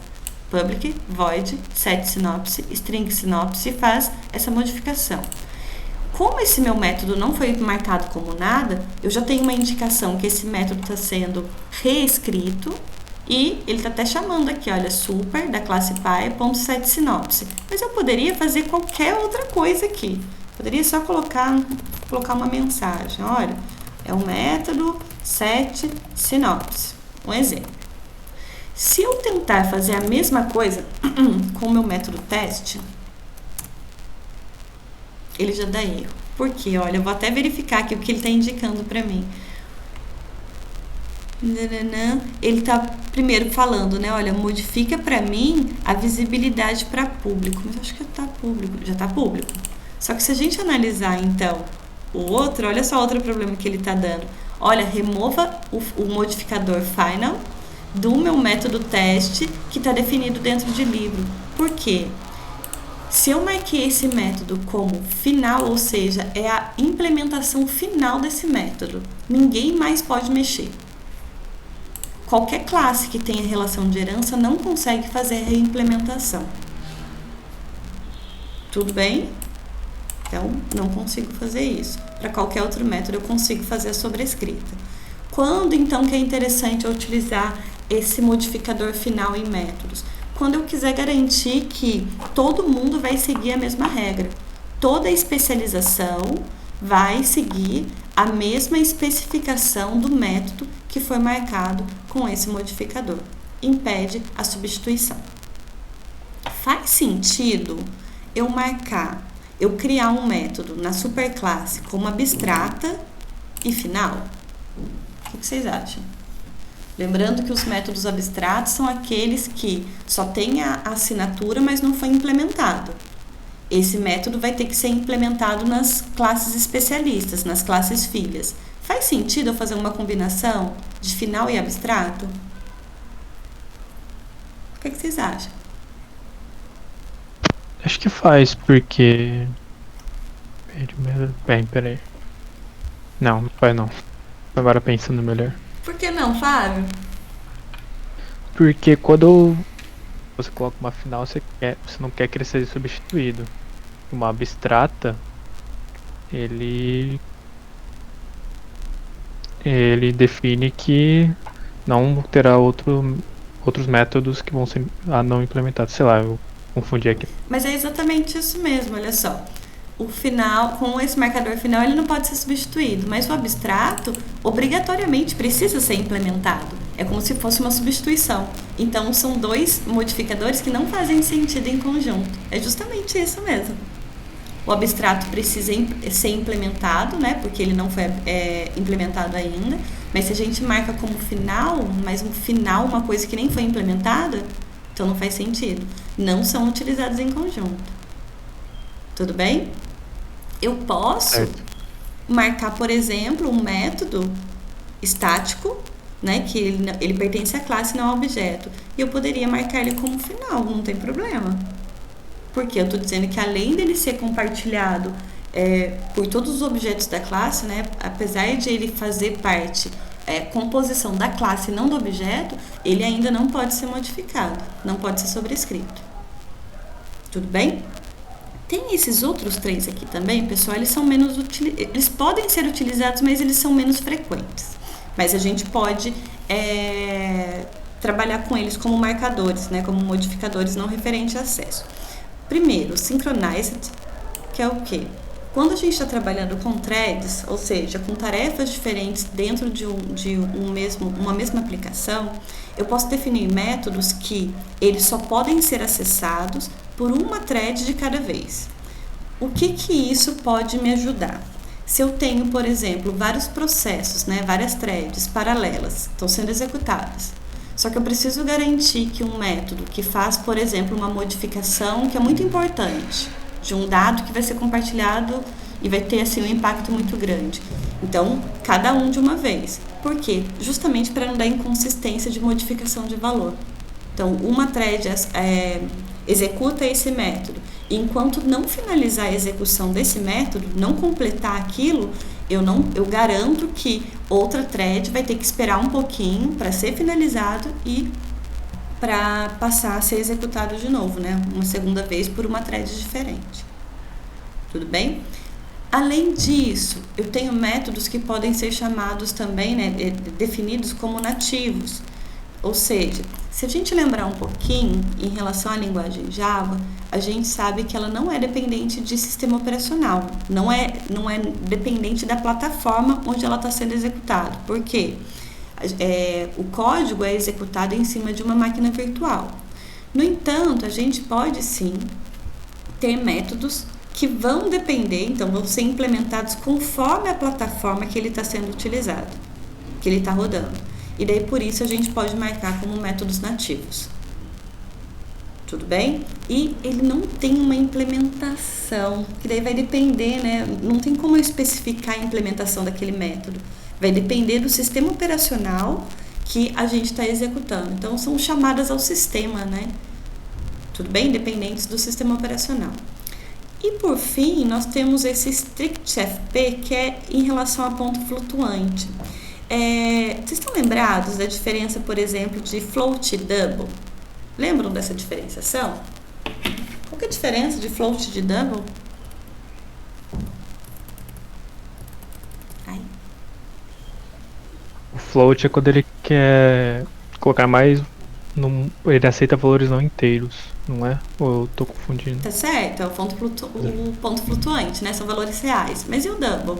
[SPEAKER 1] Public, void, set sinopse, string sinopse, faz essa modificação. Como esse meu método não foi marcado como nada, eu já tenho uma indicação que esse método está sendo reescrito e ele está até chamando aqui, olha, super da classe pai.set sinopse. Mas eu poderia fazer qualquer outra coisa aqui. Poderia só colocar uma mensagem, olha, é o método set sinopse. Um exemplo. Se eu tentar fazer a mesma coisa com o meu método teste, ele já dá erro. Por quê? Olha, eu vou até verificar aqui o que ele está indicando para mim. Nananã. Ele está primeiro falando, né? Olha, modifica para mim a visibilidade para público. Mas acho que tá público, já está público. Só que se a gente analisar, então, o outro, olha só outro problema que ele está dando. Olha, remova o modificador final do meu método teste que está definido dentro de livro. Por quê? Se eu marquei esse método como final, ou seja, é a implementação final desse método, ninguém mais pode mexer. Qualquer classe que tenha relação de herança não consegue fazer a reimplementação. Tudo bem? Então, não consigo fazer isso. Para qualquer outro método, eu consigo fazer a sobrescrita. Quando, então, que é interessante eu utilizar esse modificador final em métodos? Quando eu quiser garantir que todo mundo vai seguir a mesma regra. Toda especialização vai seguir a mesma especificação do método que foi marcado com esse modificador. Impede a substituição. Faz sentido eu criar um método na superclasse como abstrata e final? O que vocês acham? Lembrando que os métodos abstratos são aqueles que só têm a assinatura, mas não foi implementado. Esse método vai ter que ser implementado nas classes especialistas, nas classes filhas. Faz sentido eu fazer uma combinação de final e abstrato? O que vocês acham?
[SPEAKER 2] Acho que faz, porque... Peraí. Não faz não. Agora pensando melhor.
[SPEAKER 1] Por que não, Fábio?
[SPEAKER 2] Porque quando você coloca uma final, você não quer que ele seja substituído. Uma abstrata, ele define que não terá outros métodos que vão ser não implementados. Sei lá, eu confundi aqui.
[SPEAKER 1] Mas é exatamente isso mesmo, olha só. O final, com esse marcador final, ele não pode ser substituído, mas o abstrato obrigatoriamente precisa ser implementado. É como se fosse uma substituição. Então, são dois modificadores que não fazem sentido em conjunto. É justamente isso mesmo. O abstrato precisa ser implementado, né? Porque ele não foi implementado ainda. Mas se a gente marca como final, mas um final, uma coisa que nem foi implementada, então não faz sentido. Não são utilizados em conjunto. Tudo bem? Eu posso marcar, por exemplo, um método estático, né, que ele pertence à classe, não ao objeto. E eu poderia marcar ele como final, não tem problema. Porque eu estou dizendo que além dele ser compartilhado por todos os objetos da classe, né, apesar de ele fazer parte, composição da classe e não do objeto, ele ainda não pode ser modificado, não pode ser sobrescrito. Tudo bem? Tem esses outros três aqui também, pessoal, eles podem ser utilizados, mas eles são menos frequentes. Mas a gente pode trabalhar com eles como marcadores, né, como modificadores não referentes a acesso. Primeiro, synchronized, que é o quê? Quando a gente está trabalhando com threads, ou seja, com tarefas diferentes dentro de uma mesma aplicação, eu posso definir métodos que eles só podem ser acessados por uma thread de cada vez. O que isso pode me ajudar? Se eu tenho, por exemplo, vários processos, né, várias threads paralelas estão sendo executadas, só que eu preciso garantir que um método que faz, por exemplo, uma modificação que é muito importante de um dado que vai ser compartilhado e vai ter assim um impacto muito grande. Então, cada um de uma vez. Por quê? Justamente para não dar inconsistência de modificação de valor. Então, uma thread executa esse método. E enquanto não finalizar a execução desse método, não completar aquilo, eu garanto que outra thread vai ter que esperar um pouquinho para ser finalizado e para passar a ser executado de novo, né? Uma segunda vez por uma thread diferente. Tudo bem? Além disso, eu tenho métodos que podem ser chamados também, né, definidos como nativos. Ou seja, se a gente lembrar um pouquinho em relação à linguagem Java, a gente sabe que ela não é dependente de sistema operacional, não é dependente da plataforma onde ela está sendo executada. Por quê? O código é executado em cima de uma máquina virtual. No entanto, a gente pode sim ter métodos que vão depender, então vão ser implementados conforme a plataforma que ele está sendo utilizado, que ele está rodando. E daí por isso a gente pode marcar como métodos nativos. Tudo bem? E ele não tem uma implementação, que daí vai depender, né? Não tem como eu especificar a implementação daquele método. Vai depender do sistema operacional que a gente está executando. Então, são chamadas ao sistema, né? Tudo bem? Dependentes do sistema operacional. E, por fim, nós temos esse StrictFP, que é em relação a ponto flutuante. Vocês estão lembrados da diferença, por exemplo, de float e double? Lembram dessa diferenciação? Qual que é a diferença de float e de double?
[SPEAKER 2] O float é quando ele quer colocar mais. Ele aceita valores não inteiros, não é? Ou eu tô confundindo?
[SPEAKER 1] Tá certo, é o ponto flutuante, né? São valores reais. Mas e o double?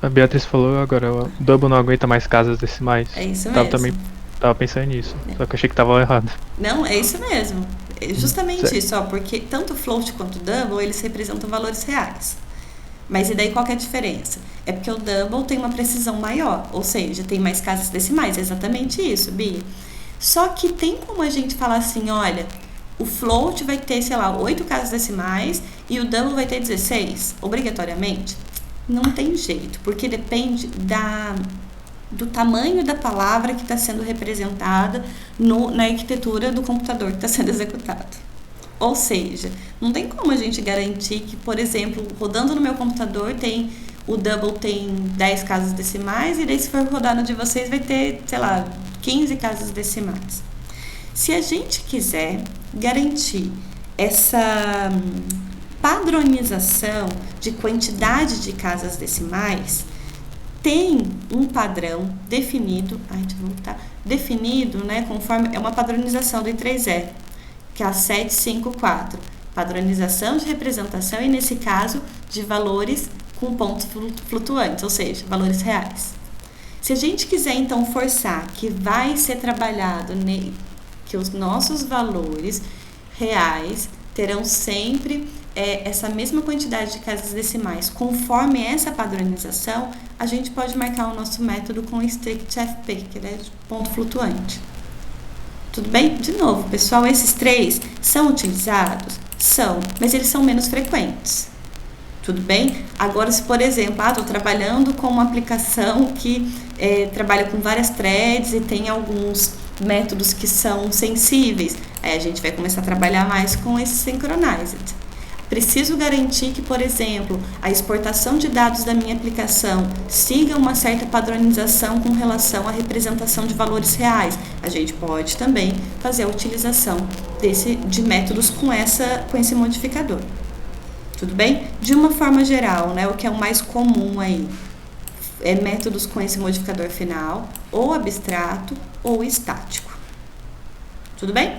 [SPEAKER 2] A Beatriz falou agora, o double não aguenta mais casas decimais.
[SPEAKER 1] É isso mesmo.
[SPEAKER 2] Tava pensando nisso, só que eu achei que tava errado.
[SPEAKER 1] Não, é isso mesmo. É justamente
[SPEAKER 2] certo.
[SPEAKER 1] isso, ó, porque tanto float quanto double, eles representam valores reais. Mas e daí qual que é a diferença? É porque o double tem uma precisão maior, ou seja, tem mais casas decimais, é exatamente isso, Bia. Só que tem como a gente falar assim, olha, o float vai ter, sei lá, 8 casas decimais e o double vai ter 16, obrigatoriamente? Não tem jeito, porque depende do tamanho da palavra que está sendo representada na arquitetura do computador que está sendo executado. Ou seja, não tem como a gente garantir que, por exemplo, rodando no meu computador o double tem 10 casas decimais e daí se for rodar no de vocês vai ter, sei lá, 15 casas decimais. Se a gente quiser garantir essa padronização de quantidade de casas decimais, tem um padrão definido, definido, né, conforme é uma padronização do I3E, que é a 754, padronização de representação e, nesse caso, de valores com pontos flutuantes, ou seja, valores reais. Se a gente quiser, então, forçar que vai ser trabalhado, que os nossos valores reais terão sempre essa mesma quantidade de casas decimais, conforme essa padronização, a gente pode marcar o nosso método com StrictFP, que é de ponto flutuante. Tudo bem? De novo, pessoal, esses 3 são utilizados? São, mas eles são menos frequentes. Tudo bem? Agora, se por exemplo, estou trabalhando com uma aplicação que trabalha com várias threads e tem alguns métodos que são sensíveis, aí a gente vai começar a trabalhar mais com esse synchronized. Preciso garantir que, por exemplo, a exportação de dados da minha aplicação siga uma certa padronização com relação à representação de valores reais. A gente pode também fazer a utilização de métodos com esse modificador. Tudo bem? De uma forma geral, né, o que é o mais comum aí é métodos com esse modificador final, ou abstrato ou estático. Tudo bem?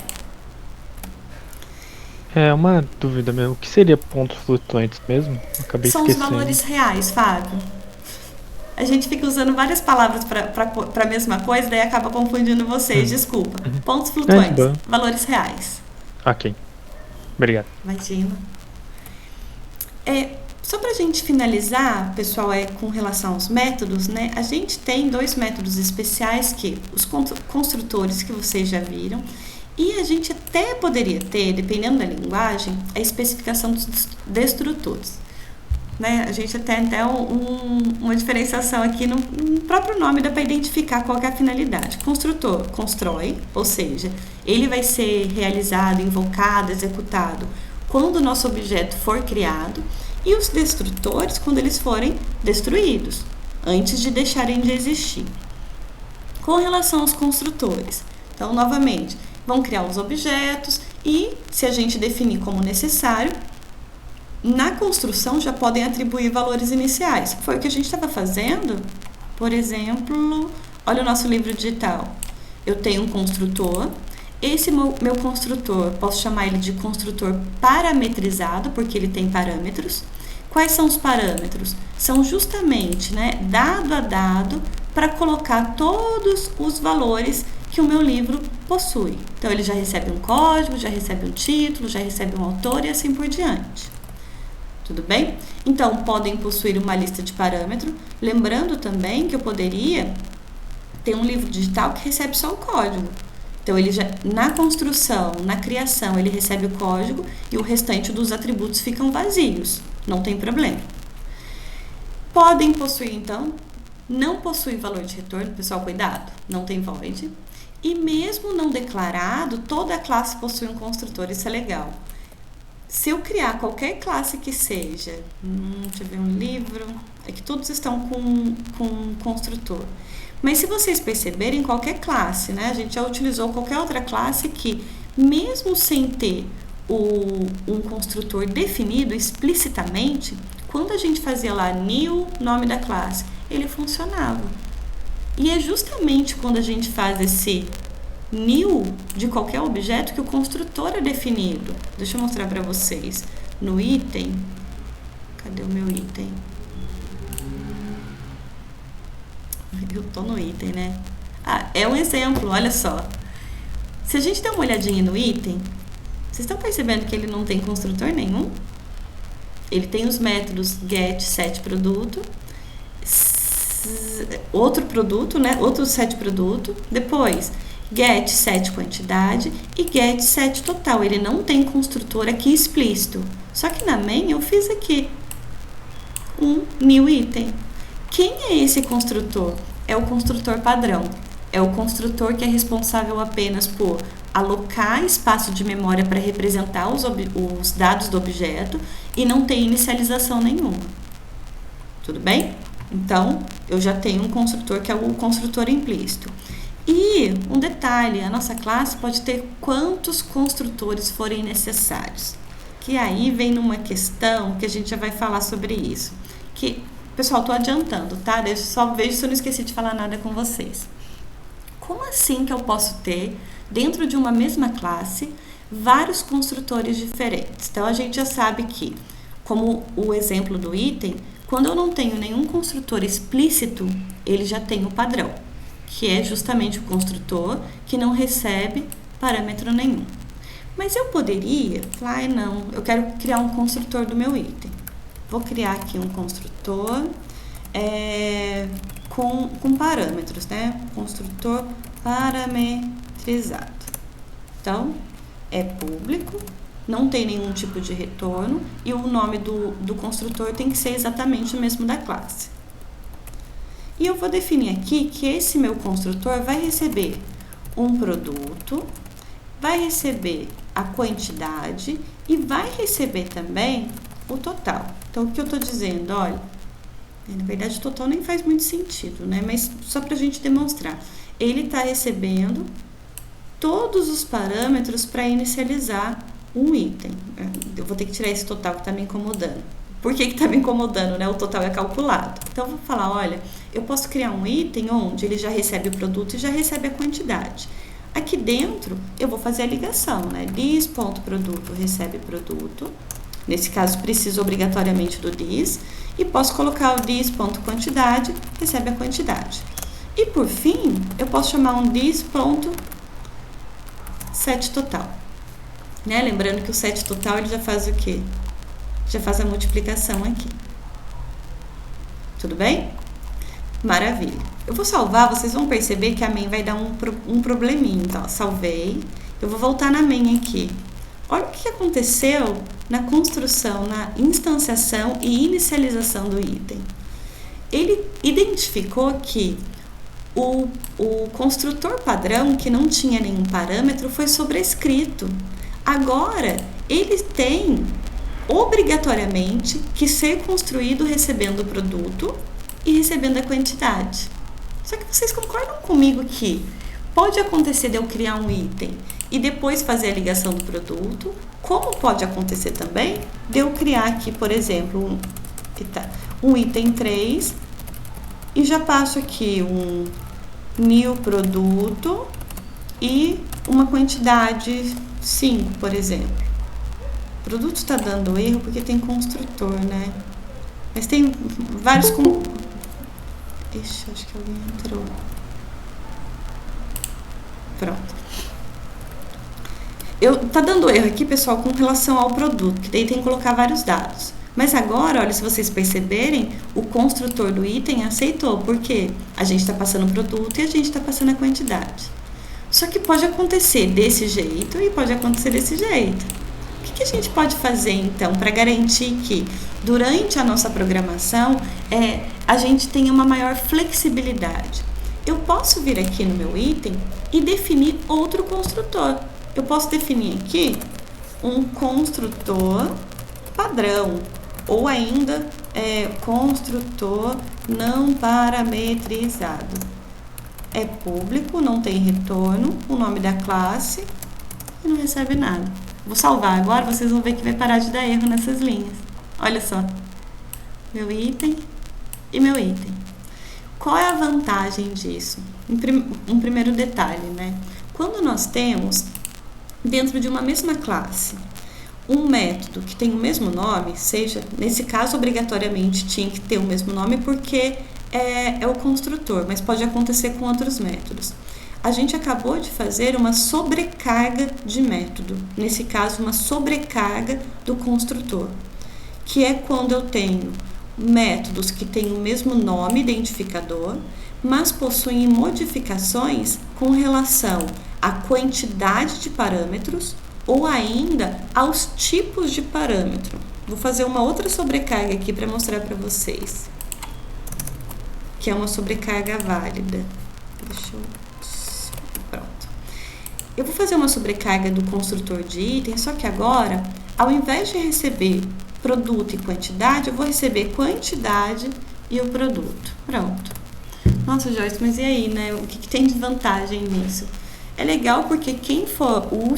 [SPEAKER 2] É uma dúvida mesmo. O que seria pontos flutuantes mesmo? Acabei
[SPEAKER 1] São
[SPEAKER 2] esquecendo.
[SPEAKER 1] os valores reais, Fábio. A gente fica usando várias palavras para a mesma coisa, daí acaba confundindo vocês. Desculpa. Pontos flutuantes, valores reais.
[SPEAKER 2] Ok. Obrigado.
[SPEAKER 1] Imagina. Só para a gente finalizar, pessoal, com relação aos métodos, né? A gente tem 2 métodos especiais que os construtores que vocês já viram. E a gente até poderia ter, dependendo da linguagem, a especificação dos destrutores. Né? A gente tem até uma diferenciação aqui no próprio nome, dá para identificar qual é a finalidade. Construtor constrói, ou seja, ele vai ser realizado, invocado, executado quando o nosso objeto for criado, e os destrutores quando eles forem destruídos, antes de deixarem de existir. Com relação aos construtores, então, novamente, vão criar os objetos e, se a gente definir como necessário, na construção já podem atribuir valores iniciais. Foi o que a gente estava fazendo. Por exemplo, olha o nosso livro digital. Eu tenho um construtor. Esse meu construtor, posso chamar ele de construtor parametrizado, porque ele tem parâmetros. Quais são os parâmetros? São justamente, né, dado a dado, para colocar todos os valores que o meu livro possui. Então, ele já recebe um código, já recebe um título, já recebe um autor e assim por diante. Tudo bem? Então, podem possuir uma lista de parâmetros. Lembrando também que eu poderia ter um livro digital que recebe só o código. Então, ele já, na construção, na criação, ele recebe o código e o restante dos atributos ficam vazios. Não tem problema. Podem possuir, então, não possui valor de retorno. Pessoal, cuidado, não tem void. E mesmo não declarado, toda classe possui um construtor. Isso é legal. Se eu criar qualquer classe que seja, deixa eu ver um livro, é que todos estão com construtor. Mas se vocês perceberem, qualquer classe, né? A gente já utilizou qualquer outra classe que, mesmo sem ter um construtor definido explicitamente, quando a gente fazia lá new, nome da classe, ele funcionava. E é justamente quando a gente faz esse new de qualquer objeto que o construtor é definido. Deixa eu mostrar para vocês. No item, cadê o meu item? Eu tô no item, né? Ah, é um exemplo, olha só. Se a gente der uma olhadinha no item, vocês estão percebendo que ele não tem construtor nenhum? Ele tem os métodos get, set produto, outro produto, né? Outro set produto, depois get, set quantidade e get, set total. Ele não tem construtor aqui explícito. Só que na main eu fiz aqui um new item. Quem é esse construtor? É o construtor padrão. É o construtor que é responsável apenas por alocar espaço de memória para representar os dados do objeto e não tem inicialização nenhuma. Tudo bem? Então, eu já tenho um construtor que é o construtor implícito. E um detalhe, a nossa classe pode ter quantos construtores forem necessários. Que aí vem numa questão que a gente já vai falar sobre isso. Que, pessoal, estou adiantando, tá? Deixa eu só vejo se eu não esqueci de falar nada com vocês. Como assim que eu posso ter, dentro de uma mesma classe, vários construtores diferentes? Então, a gente já sabe que, como o exemplo do item, quando eu não tenho nenhum construtor explícito, ele já tem o padrão, que é justamente o construtor que não recebe parâmetro nenhum. Mas eu poderia falar, não, eu quero criar um construtor do meu item. Vou criar aqui um construtor com parâmetros, né? Construtor parametrizado. Então, é público, não tem nenhum tipo de retorno e o nome do construtor tem que ser exatamente o mesmo da classe. E eu vou definir aqui que esse meu construtor vai receber um produto, vai receber a quantidade e vai receber também o total. Então, o que eu estou dizendo? Olha, na verdade o total nem faz muito sentido, né? Mas só para a gente demonstrar. Ele está recebendo todos os parâmetros para inicializar um item. Eu vou ter que tirar esse total que está me incomodando. Por que está me incomodando, né? O total é calculado. Então, eu vou falar, olha, eu posso criar um item onde ele já recebe o produto e já recebe a quantidade. Aqui dentro, eu vou fazer a ligação, né? This.produto recebe produto. Nesse caso, preciso obrigatoriamente do this. E posso colocar o this.quantidade, recebe a quantidade. E, por fim, eu posso chamar um this.setTotal. Né? Lembrando que o setTotal, ele já faz o quê? Já faz a multiplicação aqui. Tudo bem? Maravilha. Eu vou salvar, vocês vão perceber que a main vai dar um probleminha. Então, ó, salvei. Eu vou voltar na main aqui. Olha o que aconteceu na construção, na instanciação e inicialização do item. Ele identificou que o construtor padrão, que não tinha nenhum parâmetro, foi sobrescrito. Agora, ele tem obrigatoriamente que ser construído recebendo o produto e recebendo a quantidade. Só que vocês concordam comigo que pode acontecer de eu criar um item e depois fazer a ligação do produto, como pode acontecer também de eu criar aqui, por exemplo, um item 3 e já passo aqui um new produto e uma quantidade 5, por exemplo. O produto está dando erro porque tem construtor, né? Mas tem vários... Ixi, acho que alguém entrou. Pronto. Tá dando erro aqui, pessoal, com relação ao produto, que daí tem que colocar vários dados. Mas agora, olha, se vocês perceberem, o construtor do item aceitou, porque a gente está passando o produto e a gente está passando a quantidade. Só que pode acontecer desse jeito e pode acontecer desse jeito. O que a gente pode fazer, então, para garantir que, durante a nossa programação, a gente tenha uma maior flexibilidade? Eu posso vir aqui no meu item e definir outro construtor. Eu posso definir aqui um construtor padrão, ou ainda construtor não parametrizado. É público, não tem retorno, o nome da classe e não recebe nada. Vou salvar agora, vocês vão ver que vai parar de dar erro nessas linhas. Olha só, meu item e meu item. Qual é a vantagem disso? Um primeiro detalhe, né? Quando nós temos, dentro de uma mesma classe, um método que tem o mesmo nome, seja, nesse caso, obrigatoriamente tinha que ter o mesmo nome porque é o construtor, mas pode acontecer com outros métodos. A gente acabou de fazer uma sobrecarga de método, nesse caso, uma sobrecarga do construtor, que é quando eu tenho métodos que têm o mesmo nome identificador, mas possuem modificações com relação à quantidade de parâmetros ou ainda aos tipos de parâmetro. Vou fazer uma outra sobrecarga aqui para mostrar para vocês, que é uma sobrecarga válida. Pronto. Eu vou fazer uma sobrecarga do construtor de item, só que agora, ao invés de receber produto e quantidade, eu vou receber quantidade e o produto. Pronto. Nossa, Joyce, mas e aí, né? O que tem de vantagem nisso? É legal porque quem for o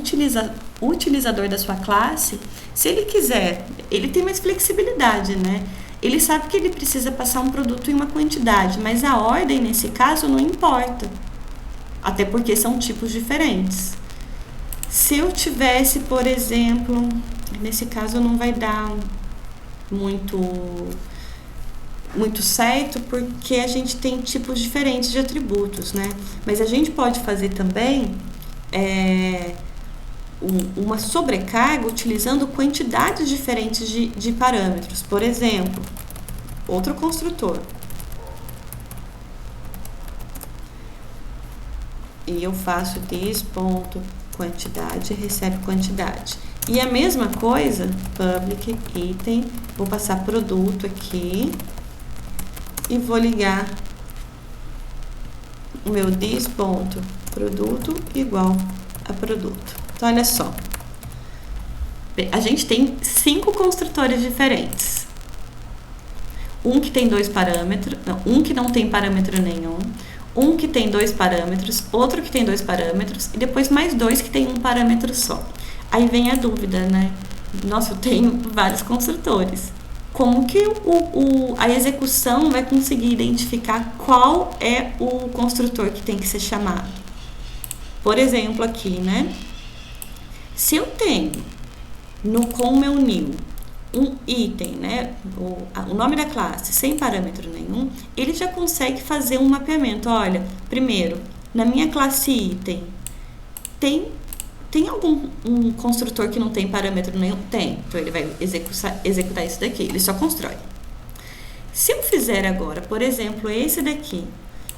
[SPEAKER 1] utilizador da sua classe, se ele quiser, ele tem mais flexibilidade, né? Ele sabe que ele precisa passar um produto em uma quantidade, mas a ordem, nesse caso, não importa. Até porque são tipos diferentes. Se eu tivesse, por exemplo, nesse caso não vai dar muito certo, porque a gente tem tipos diferentes de atributos, né? Mas a gente pode fazer também uma sobrecarga utilizando quantidades diferentes de parâmetros. Por exemplo, outro construtor. E eu faço this.quantidade, recebe quantidade. E a mesma coisa, public item, vou passar produto aqui e vou ligar o meu this.produto igual a produto. Então, olha só. A gente tem 5 construtores diferentes. Um que tem 2 parâmetros, não, um que não tem parâmetro nenhum, um que tem 2 parâmetros, outro que tem 2 parâmetros e depois mais 2 que tem um parâmetro só. Aí vem a dúvida, né? Nossa, eu tenho vários construtores. Como que a execução vai conseguir identificar qual é o construtor que tem que ser chamado? Por exemplo, aqui, né? Se eu tenho com o meu new um item, né? O nome da classe sem parâmetro nenhum, ele já consegue fazer um mapeamento. Olha, primeiro, na minha classe item, tem algum construtor que não tem parâmetro nenhum? Tem. Então, ele vai executar isso daqui. Ele só constrói. Se eu fizer agora, por exemplo, esse daqui,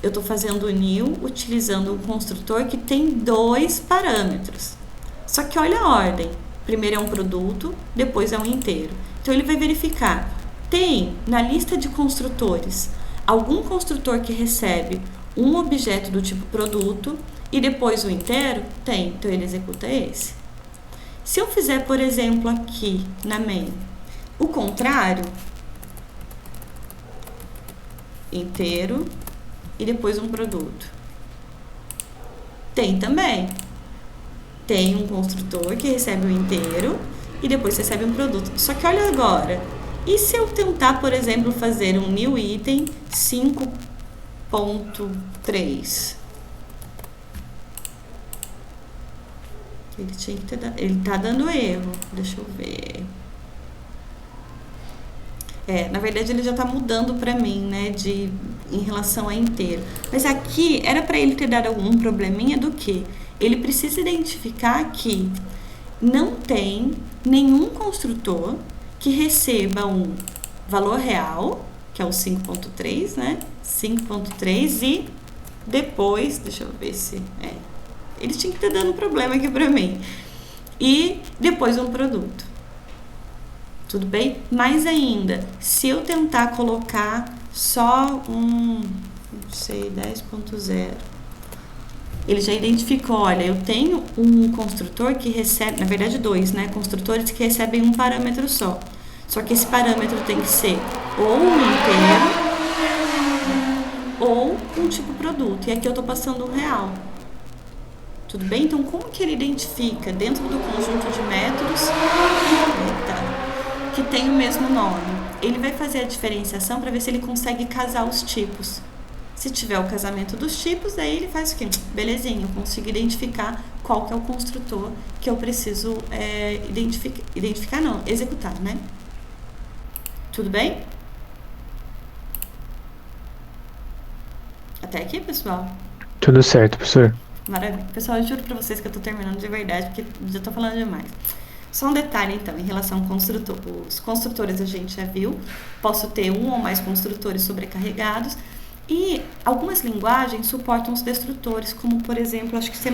[SPEAKER 1] eu estou fazendo o new utilizando um construtor que tem 2 parâmetros. Só que olha a ordem. Primeiro é um produto, depois é um inteiro. Então, ele vai verificar. Tem na lista de construtores algum construtor que recebe um objeto do tipo produto e depois o inteiro? Tem, então ele executa esse. Se eu fizer, por exemplo, aqui na main, o contrário, inteiro e depois um produto. Tem também. Tem um construtor que recebe o inteiro e depois recebe um produto. Só que olha agora, e se eu tentar, por exemplo, fazer um new item 5.3? Ele tá dando erro. Deixa eu ver. Na verdade ele já tá mudando para mim, né, em relação a inteiro. Mas aqui era para ele ter dado algum probleminha do que ele precisa identificar que não tem nenhum construtor que receba um valor real, que é o 5.3, né? 5.3 e depois, deixa eu ver se... ele tinha que estar dando problema aqui pra mim. E depois um produto. Tudo bem? Mais ainda, se eu tentar colocar só não sei, 10.0, ele já identificou, olha, eu tenho um construtor que recebe, na verdade dois, né? Construtores que recebem um parâmetro só. Só que esse parâmetro tem que ser ou um inteiro ou um tipo produto. E aqui eu tô passando um real. Tudo bem? Então, como que ele identifica dentro do conjunto de métodos que tem o mesmo nome? Ele vai fazer a diferenciação para ver se ele consegue casar os tipos. Se tiver o casamento dos tipos, daí ele faz o quê? Belezinha, eu consigo identificar qual que é o construtor que eu preciso executar, né? Tudo bem? Até aqui, pessoal?
[SPEAKER 2] Tudo certo, professor.
[SPEAKER 1] Maravilha. Pessoal, eu juro pra vocês que eu tô terminando de verdade, porque já tô falando demais. Só um detalhe, então, em relação ao construtor. Os construtores a gente já viu. Posso ter um ou mais construtores sobrecarregados. E algumas linguagens suportam os destrutores, como, por exemplo, acho que C++,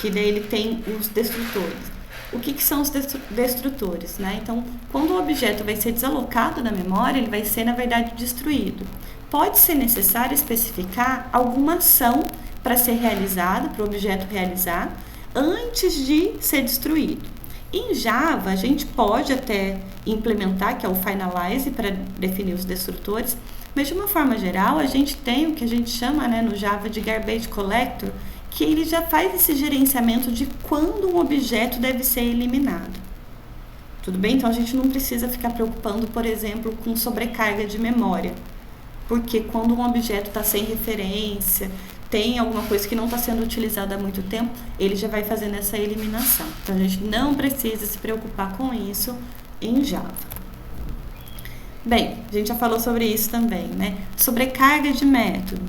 [SPEAKER 1] que daí ele tem os destrutores. O que são os destrutores, né? Então, quando o objeto vai ser desalocado da memória, ele vai ser, na verdade, destruído. Pode ser necessário especificar alguma ação para ser realizada, para o objeto realizar, antes de ser destruído. Em Java, a gente pode até implementar, que é o finalize, para definir os destrutores, mas de uma forma geral, a gente tem o que a gente chama, né, no Java de garbage collector, que ele já faz esse gerenciamento de quando um objeto deve ser eliminado. Tudo bem? Então, a gente não precisa ficar preocupando, por exemplo, com sobrecarga de memória, porque quando um objeto está sem referência, tem alguma coisa que não está sendo utilizada há muito tempo, ele já vai fazendo essa eliminação. Então, a gente não precisa se preocupar com isso em Java. Bem, a gente já falou sobre isso também, né? Sobrecarga de método.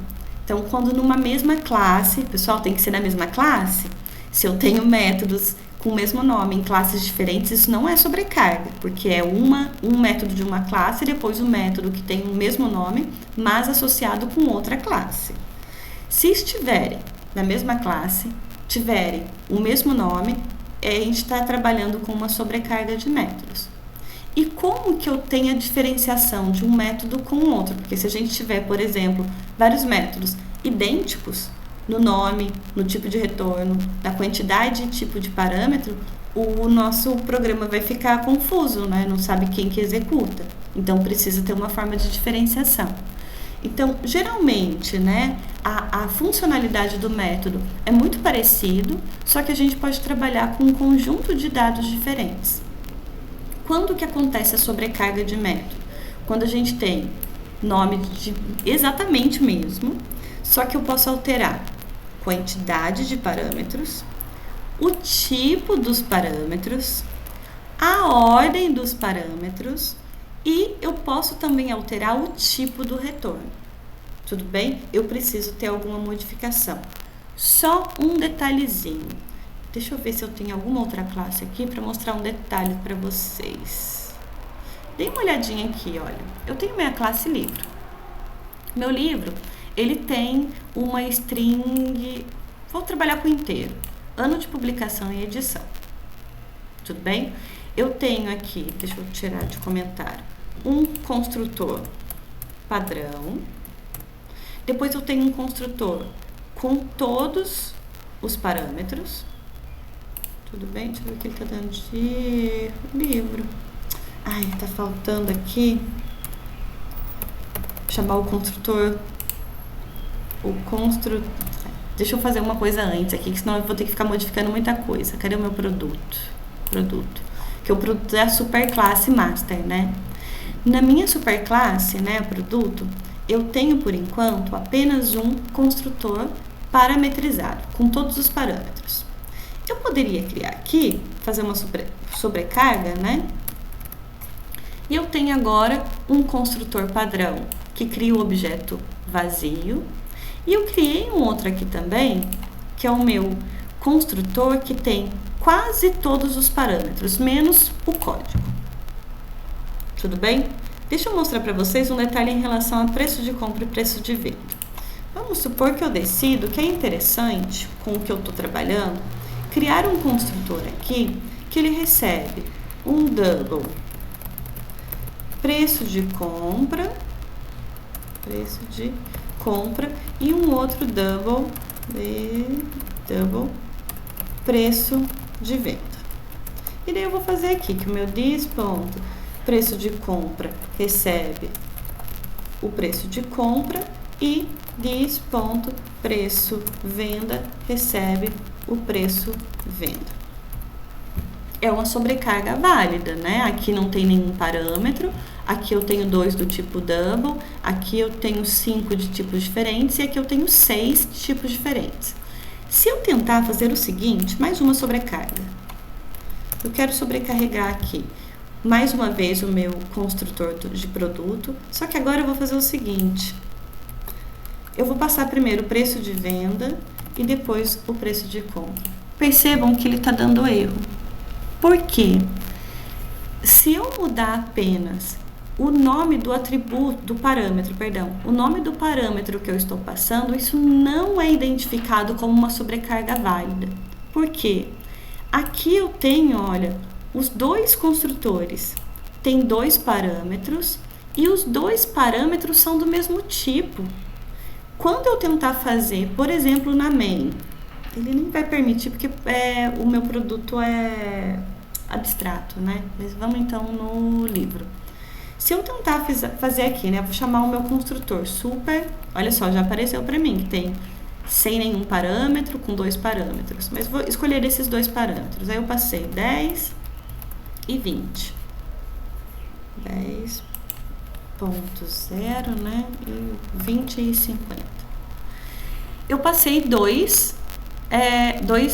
[SPEAKER 1] Então, quando numa mesma classe, pessoal, tem que ser na mesma classe, se eu tenho métodos com o mesmo nome em classes diferentes, isso não é sobrecarga, porque é um método de uma classe e depois um método que tem o mesmo nome, mas associado com outra classe. Se estiverem na mesma classe, tiverem o mesmo nome, a gente está trabalhando com uma sobrecarga de métodos. E como que eu tenho a diferenciação de um método com o outro? Porque se a gente tiver, por exemplo, vários métodos idênticos no nome, no tipo de retorno, na quantidade e tipo de parâmetro, o nosso programa vai ficar confuso, né? Não sabe quem que executa. Então, precisa ter uma forma de diferenciação. Então, geralmente, né, a funcionalidade do método é muito parecido, só que a gente pode trabalhar com um conjunto de dados diferentes. Quando que acontece a sobrecarga de método? Quando a gente tem nome exatamente mesmo, só que eu posso alterar quantidade de parâmetros, o tipo dos parâmetros, a ordem dos parâmetros e eu posso também alterar o tipo do retorno. Tudo bem? Eu preciso ter alguma modificação. Só um detalhezinho. Deixa eu ver se eu tenho alguma outra classe aqui para mostrar um detalhe para vocês. Dê uma olhadinha aqui, olha. Eu tenho minha classe livro. Meu livro, ele tem uma string, vou trabalhar com inteiro, ano de publicação e edição. Tudo bem? Eu tenho aqui, deixa eu tirar de comentário, um construtor padrão. Depois eu tenho um construtor com todos os parâmetros. Tudo bem? Deixa eu ver o que ele tá dando de livro. Ai, tá faltando aqui chamar o construtor. Deixa eu fazer uma coisa antes aqui, que senão eu vou ter que ficar modificando muita coisa. Cadê o meu produto? Que o produto é a superclasse master, né? Na minha superclasse, né, produto, eu tenho por enquanto apenas um construtor parametrizado com todos os parâmetros. Eu poderia criar aqui, fazer uma sobrecarga, né? E eu tenho agora um construtor padrão que cria o objeto vazio. E eu criei um outro aqui também, que é o meu construtor que tem quase todos os parâmetros, menos o código. Tudo bem? Deixa eu mostrar para vocês um detalhe em relação a preço de compra e preço de venda. Vamos supor que eu decido que é interessante, com o que eu estou trabalhando, criar um construtor aqui que ele recebe um double preço de compra e um outro double preço de venda. E daí eu vou fazer aqui que o meu preço de compra recebe o preço de compra e preço venda recebe o preço venda. É uma sobrecarga válida, né? Aqui não tem nenhum parâmetro, aqui eu tenho 2 do tipo double, aqui eu tenho 5 de tipos diferentes e aqui eu tenho 6 tipos diferentes. Se eu tentar fazer o seguinte, mais uma sobrecarga. Eu quero sobrecarregar aqui mais uma vez o meu construtor de produto, só que agora eu vou fazer o seguinte. Eu vou passar primeiro o preço de venda e depois o preço de compra. Percebam que ele está dando erro. Por quê? Se eu mudar apenas o nome do o nome do parâmetro que eu estou passando, isso não é identificado como uma sobrecarga válida. Por quê? Aqui eu tenho, olha, os 2 construtores têm 2 parâmetros e os 2 parâmetros são do mesmo tipo. Quando eu tentar fazer, por exemplo, na main, ele nem vai permitir porque o meu produto é abstrato, né? Mas vamos então no livro. Se eu tentar fazer aqui, né? Eu vou chamar o meu construtor super, olha só, já apareceu para mim que tem sem nenhum parâmetro, com 2 parâmetros. Mas vou escolher esses 2 parâmetros. Aí eu passei 10 e 20. 10.0, né? E 20 e 50. Eu passei 2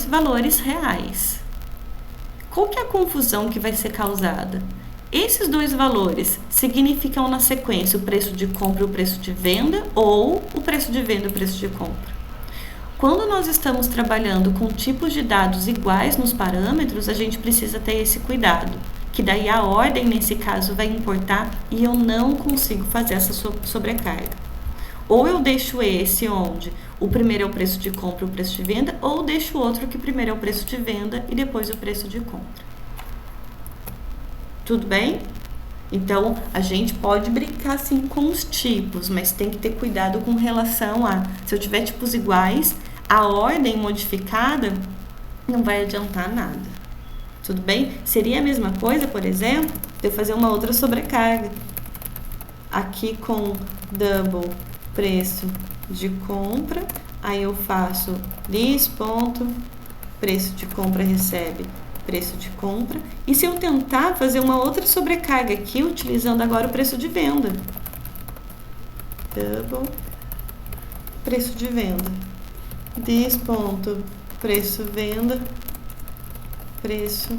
[SPEAKER 1] valores reais. Qual que é a confusão que vai ser causada? Esses 2 valores significam na sequência o preço de compra e o preço de venda ou o preço de venda e o preço de compra? Quando nós estamos trabalhando com tipos de dados iguais nos parâmetros, a gente precisa ter esse cuidado, que daí a ordem nesse caso vai importar e eu não consigo fazer essa sobrecarga. Ou eu deixo esse onde o primeiro é o preço de compra e o preço de venda, ou deixo outro que primeiro é o preço de venda e depois o preço de compra. Tudo bem? Então, a gente pode brincar sim com os tipos, mas tem que ter cuidado com relação a, se eu tiver tipos iguais, a ordem modificada não vai adiantar nada. Tudo bem? Seria a mesma coisa, por exemplo, de eu fazer uma outra sobrecarga. Aqui com double preço de compra, aí eu faço preço de compra recebe preço de compra. E se eu tentar fazer uma outra sobrecarga aqui, utilizando agora o preço de venda. Double preço de venda. Preço venda. Preço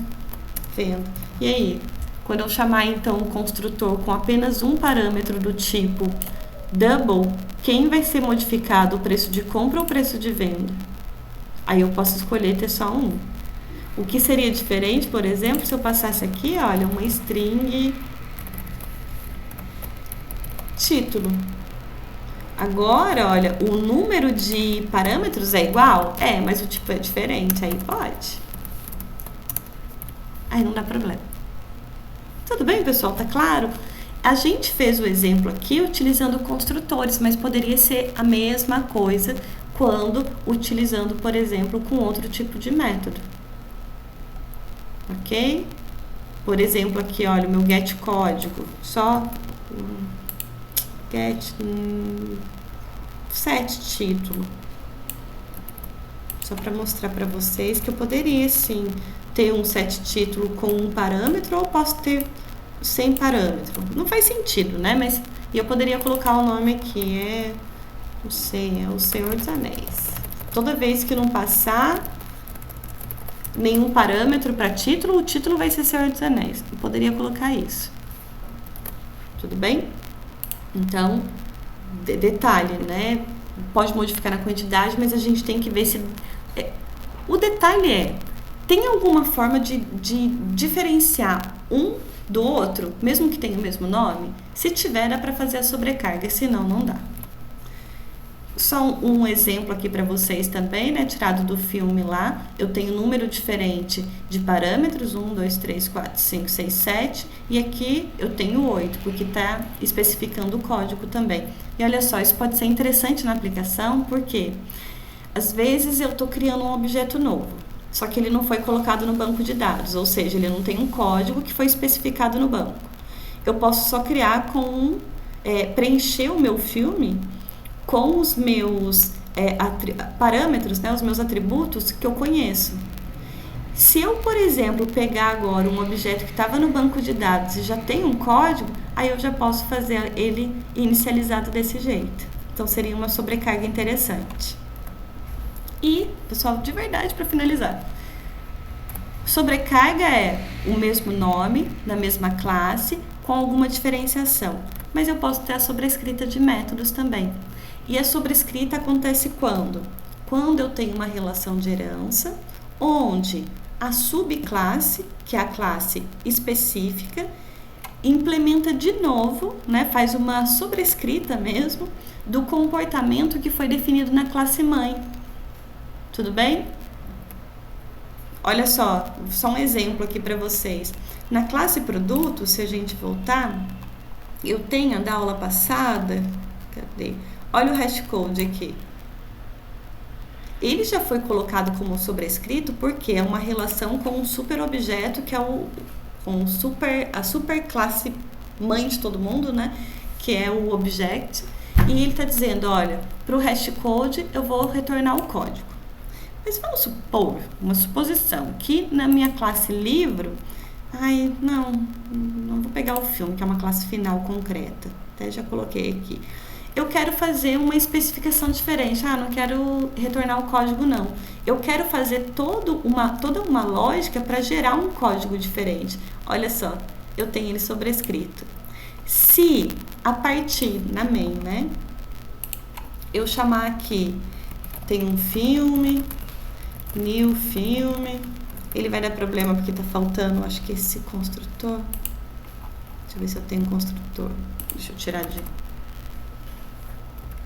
[SPEAKER 1] venda. E aí, quando eu chamar então o construtor com apenas um parâmetro do tipo double, quem vai ser modificado, o preço de compra ou o preço de venda? Aí eu posso escolher ter só um. O que seria diferente, por exemplo, se eu passasse aqui, olha, uma string título. Agora, olha, o número de parâmetros é igual? É, mas o tipo é diferente, aí pode. Aí não dá problema. Tudo bem, pessoal? Tá claro? A gente fez o exemplo aqui utilizando construtores, mas poderia ser a mesma coisa quando utilizando, por exemplo, com outro tipo de método. Ok? Por exemplo, aqui, olha, o meu get código, só get set título. Só para mostrar para vocês que eu poderia, sim, ter um set título com um parâmetro ou posso ter sem parâmetro. Não faz sentido, né? Mas eu poderia colocar o nome aqui, não sei, é o Senhor dos Anéis. Toda vez que não passar nenhum parâmetro para título, o título vai ser Senhor dos Anéis. Eu poderia colocar isso. Tudo bem? Então, detalhe, né? Pode modificar na quantidade, mas a gente tem que ver se... O detalhe tem alguma forma de diferenciar um Do outro, mesmo que tenha o mesmo nome, se tiver dá para fazer a sobrecarga, senão não dá. Só um exemplo aqui para vocês também, né? Tirado do filme lá, eu tenho um número diferente de parâmetros, 1, 2, 3, 4, 5, 6, 7, e aqui eu tenho 8, porque está especificando o código também. E olha só, isso pode ser interessante na aplicação, porque às vezes eu estou criando um objeto novo, só que ele não foi colocado no banco de dados, ou seja, ele não tem um código que foi especificado no banco. Eu posso só criar preencher o meu filme com os meus parâmetros, né, os meus atributos que eu conheço. Se eu, por exemplo, pegar agora um objeto que estava no banco de dados e já tem um código, aí eu já posso fazer ele inicializado desse jeito. Então, seria uma sobrecarga interessante. E, pessoal, de verdade, para finalizar, sobrecarga é o mesmo nome, da mesma classe, com alguma diferenciação. Mas eu posso ter a sobrescrita de métodos também. E a sobrescrita acontece quando? Quando eu tenho uma relação de herança, onde a subclasse, que é a classe específica, implementa de novo, né, faz uma sobrescrita mesmo, do comportamento que foi definido na classe mãe. Tudo bem? Olha só um exemplo aqui para vocês. Na classe produto, se a gente voltar, eu tenho da aula passada, cadê? Olha o hashcode aqui. Ele já foi colocado como sobrescrito porque é uma relação com um super objeto que é a super classe mãe de todo mundo, né? Que é o object. E ele está dizendo, olha, para o hashcode eu vou retornar o código. Mas vamos supor, uma suposição, que na minha classe livro, não vou pegar o filme, que é uma classe final concreta. Até já coloquei aqui. Eu quero fazer uma especificação diferente. Não quero retornar o código, não. Eu quero fazer toda uma lógica para gerar um código diferente. Olha só, eu tenho ele sobrescrito. Se a partir, na main, né, eu chamar aqui, tem um filme, new filme, ele vai dar problema porque tá faltando, acho que esse construtor. Deixa eu ver se eu tenho um construtor. Deixa eu tirar de...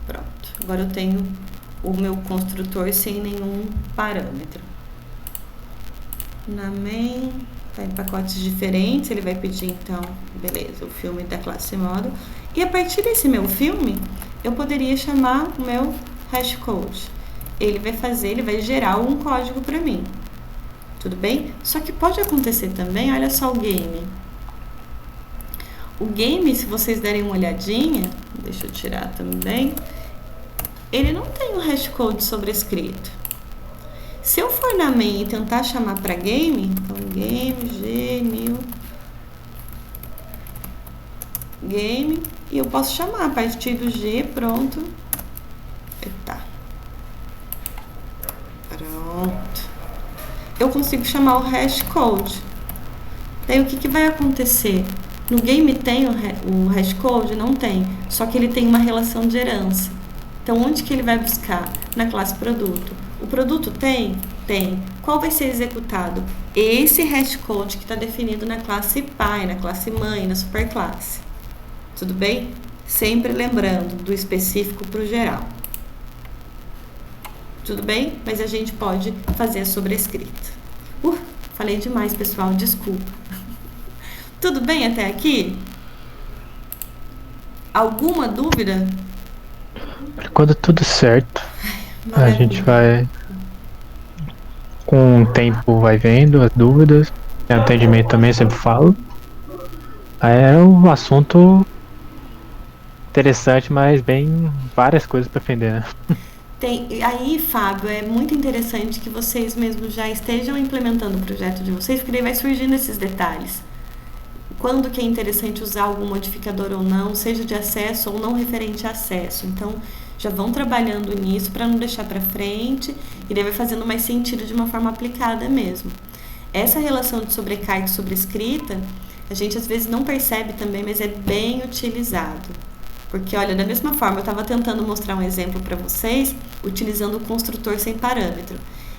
[SPEAKER 1] Pronto, agora eu tenho o meu construtor sem nenhum parâmetro. Na main, tá em pacotes diferentes, ele vai pedir então, beleza, o filme da classe model. E a partir desse meu filme, eu poderia chamar o meu hashcode. Ele vai gerar um código para mim. Tudo bem? Só que pode acontecer também, olha só o game. O game, se vocês derem uma olhadinha, deixa eu tirar também, ele não tem um hashcode sobrescrito. Se eu for na main e tentar chamar para game, então game, g, new, game, e eu posso chamar a partir do g, pronto. Eita. Pronto. Eu consigo chamar o hashcode. Daí o que vai acontecer? No game tem o hashcode? Não tem. Só que ele tem uma relação de herança. Então, onde que ele vai buscar? Na classe produto. O produto tem? Tem. Qual vai ser executado? Esse hashcode que está definido na classe pai, na classe mãe, na superclasse. Tudo bem? Sempre lembrando do específico para o geral. Tudo bem? Mas a gente pode fazer a sobrescrita. Falei demais, pessoal. Desculpa. Tudo bem até aqui? Alguma dúvida?
[SPEAKER 2] Quando tudo certo, a gente vai, com o tempo, vai vendo as dúvidas. Atendimento também, sempre falo. É um assunto interessante, mas bem várias coisas para aprender, né?
[SPEAKER 1] Aí, Fábio, é muito interessante que vocês mesmos já estejam implementando o projeto de vocês, porque daí vai surgindo esses detalhes. Quando que é interessante usar algum modificador ou não, seja de acesso ou não referente a acesso. Então, já vão trabalhando nisso para não deixar para frente e daí vai fazendo mais sentido de uma forma aplicada mesmo. Essa relação de sobrecarga e sobrescrita, a gente às vezes não percebe também, mas é bem utilizado. Porque, olha, da mesma forma, eu estava tentando mostrar um exemplo para vocês, utilizando o construtor sem parâmetro.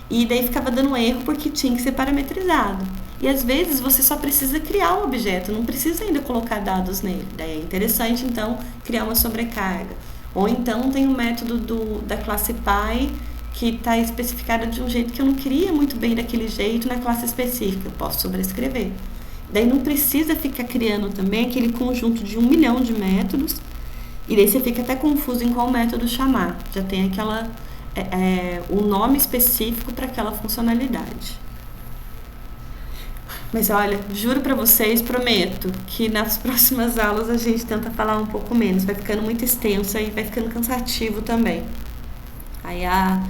[SPEAKER 1] E daí ficava dando erro porque tinha que ser parametrizado. E às vezes você só precisa criar o objeto, não precisa ainda colocar dados nele. Daí é interessante então criar uma sobrecarga. Ou então tem um método da classe Py que está especificada de um jeito que eu não queria muito bem daquele jeito na classe específica. Eu posso sobrescrever. Daí não precisa ficar criando também aquele conjunto de 1 milhão de métodos. E daí você fica até confuso em qual método chamar. Já tem o nome específico para aquela funcionalidade. Mas olha, juro pra vocês, prometo que nas próximas aulas a gente tenta falar um pouco menos. Vai ficando muito extenso e vai ficando cansativo também. Aí a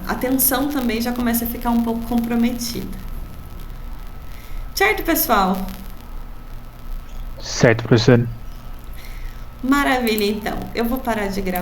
[SPEAKER 1] atenção também já começa a ficar um pouco comprometida. Certo, pessoal?
[SPEAKER 2] Certo, professor.
[SPEAKER 1] Maravilha, então. Eu vou parar de gravar.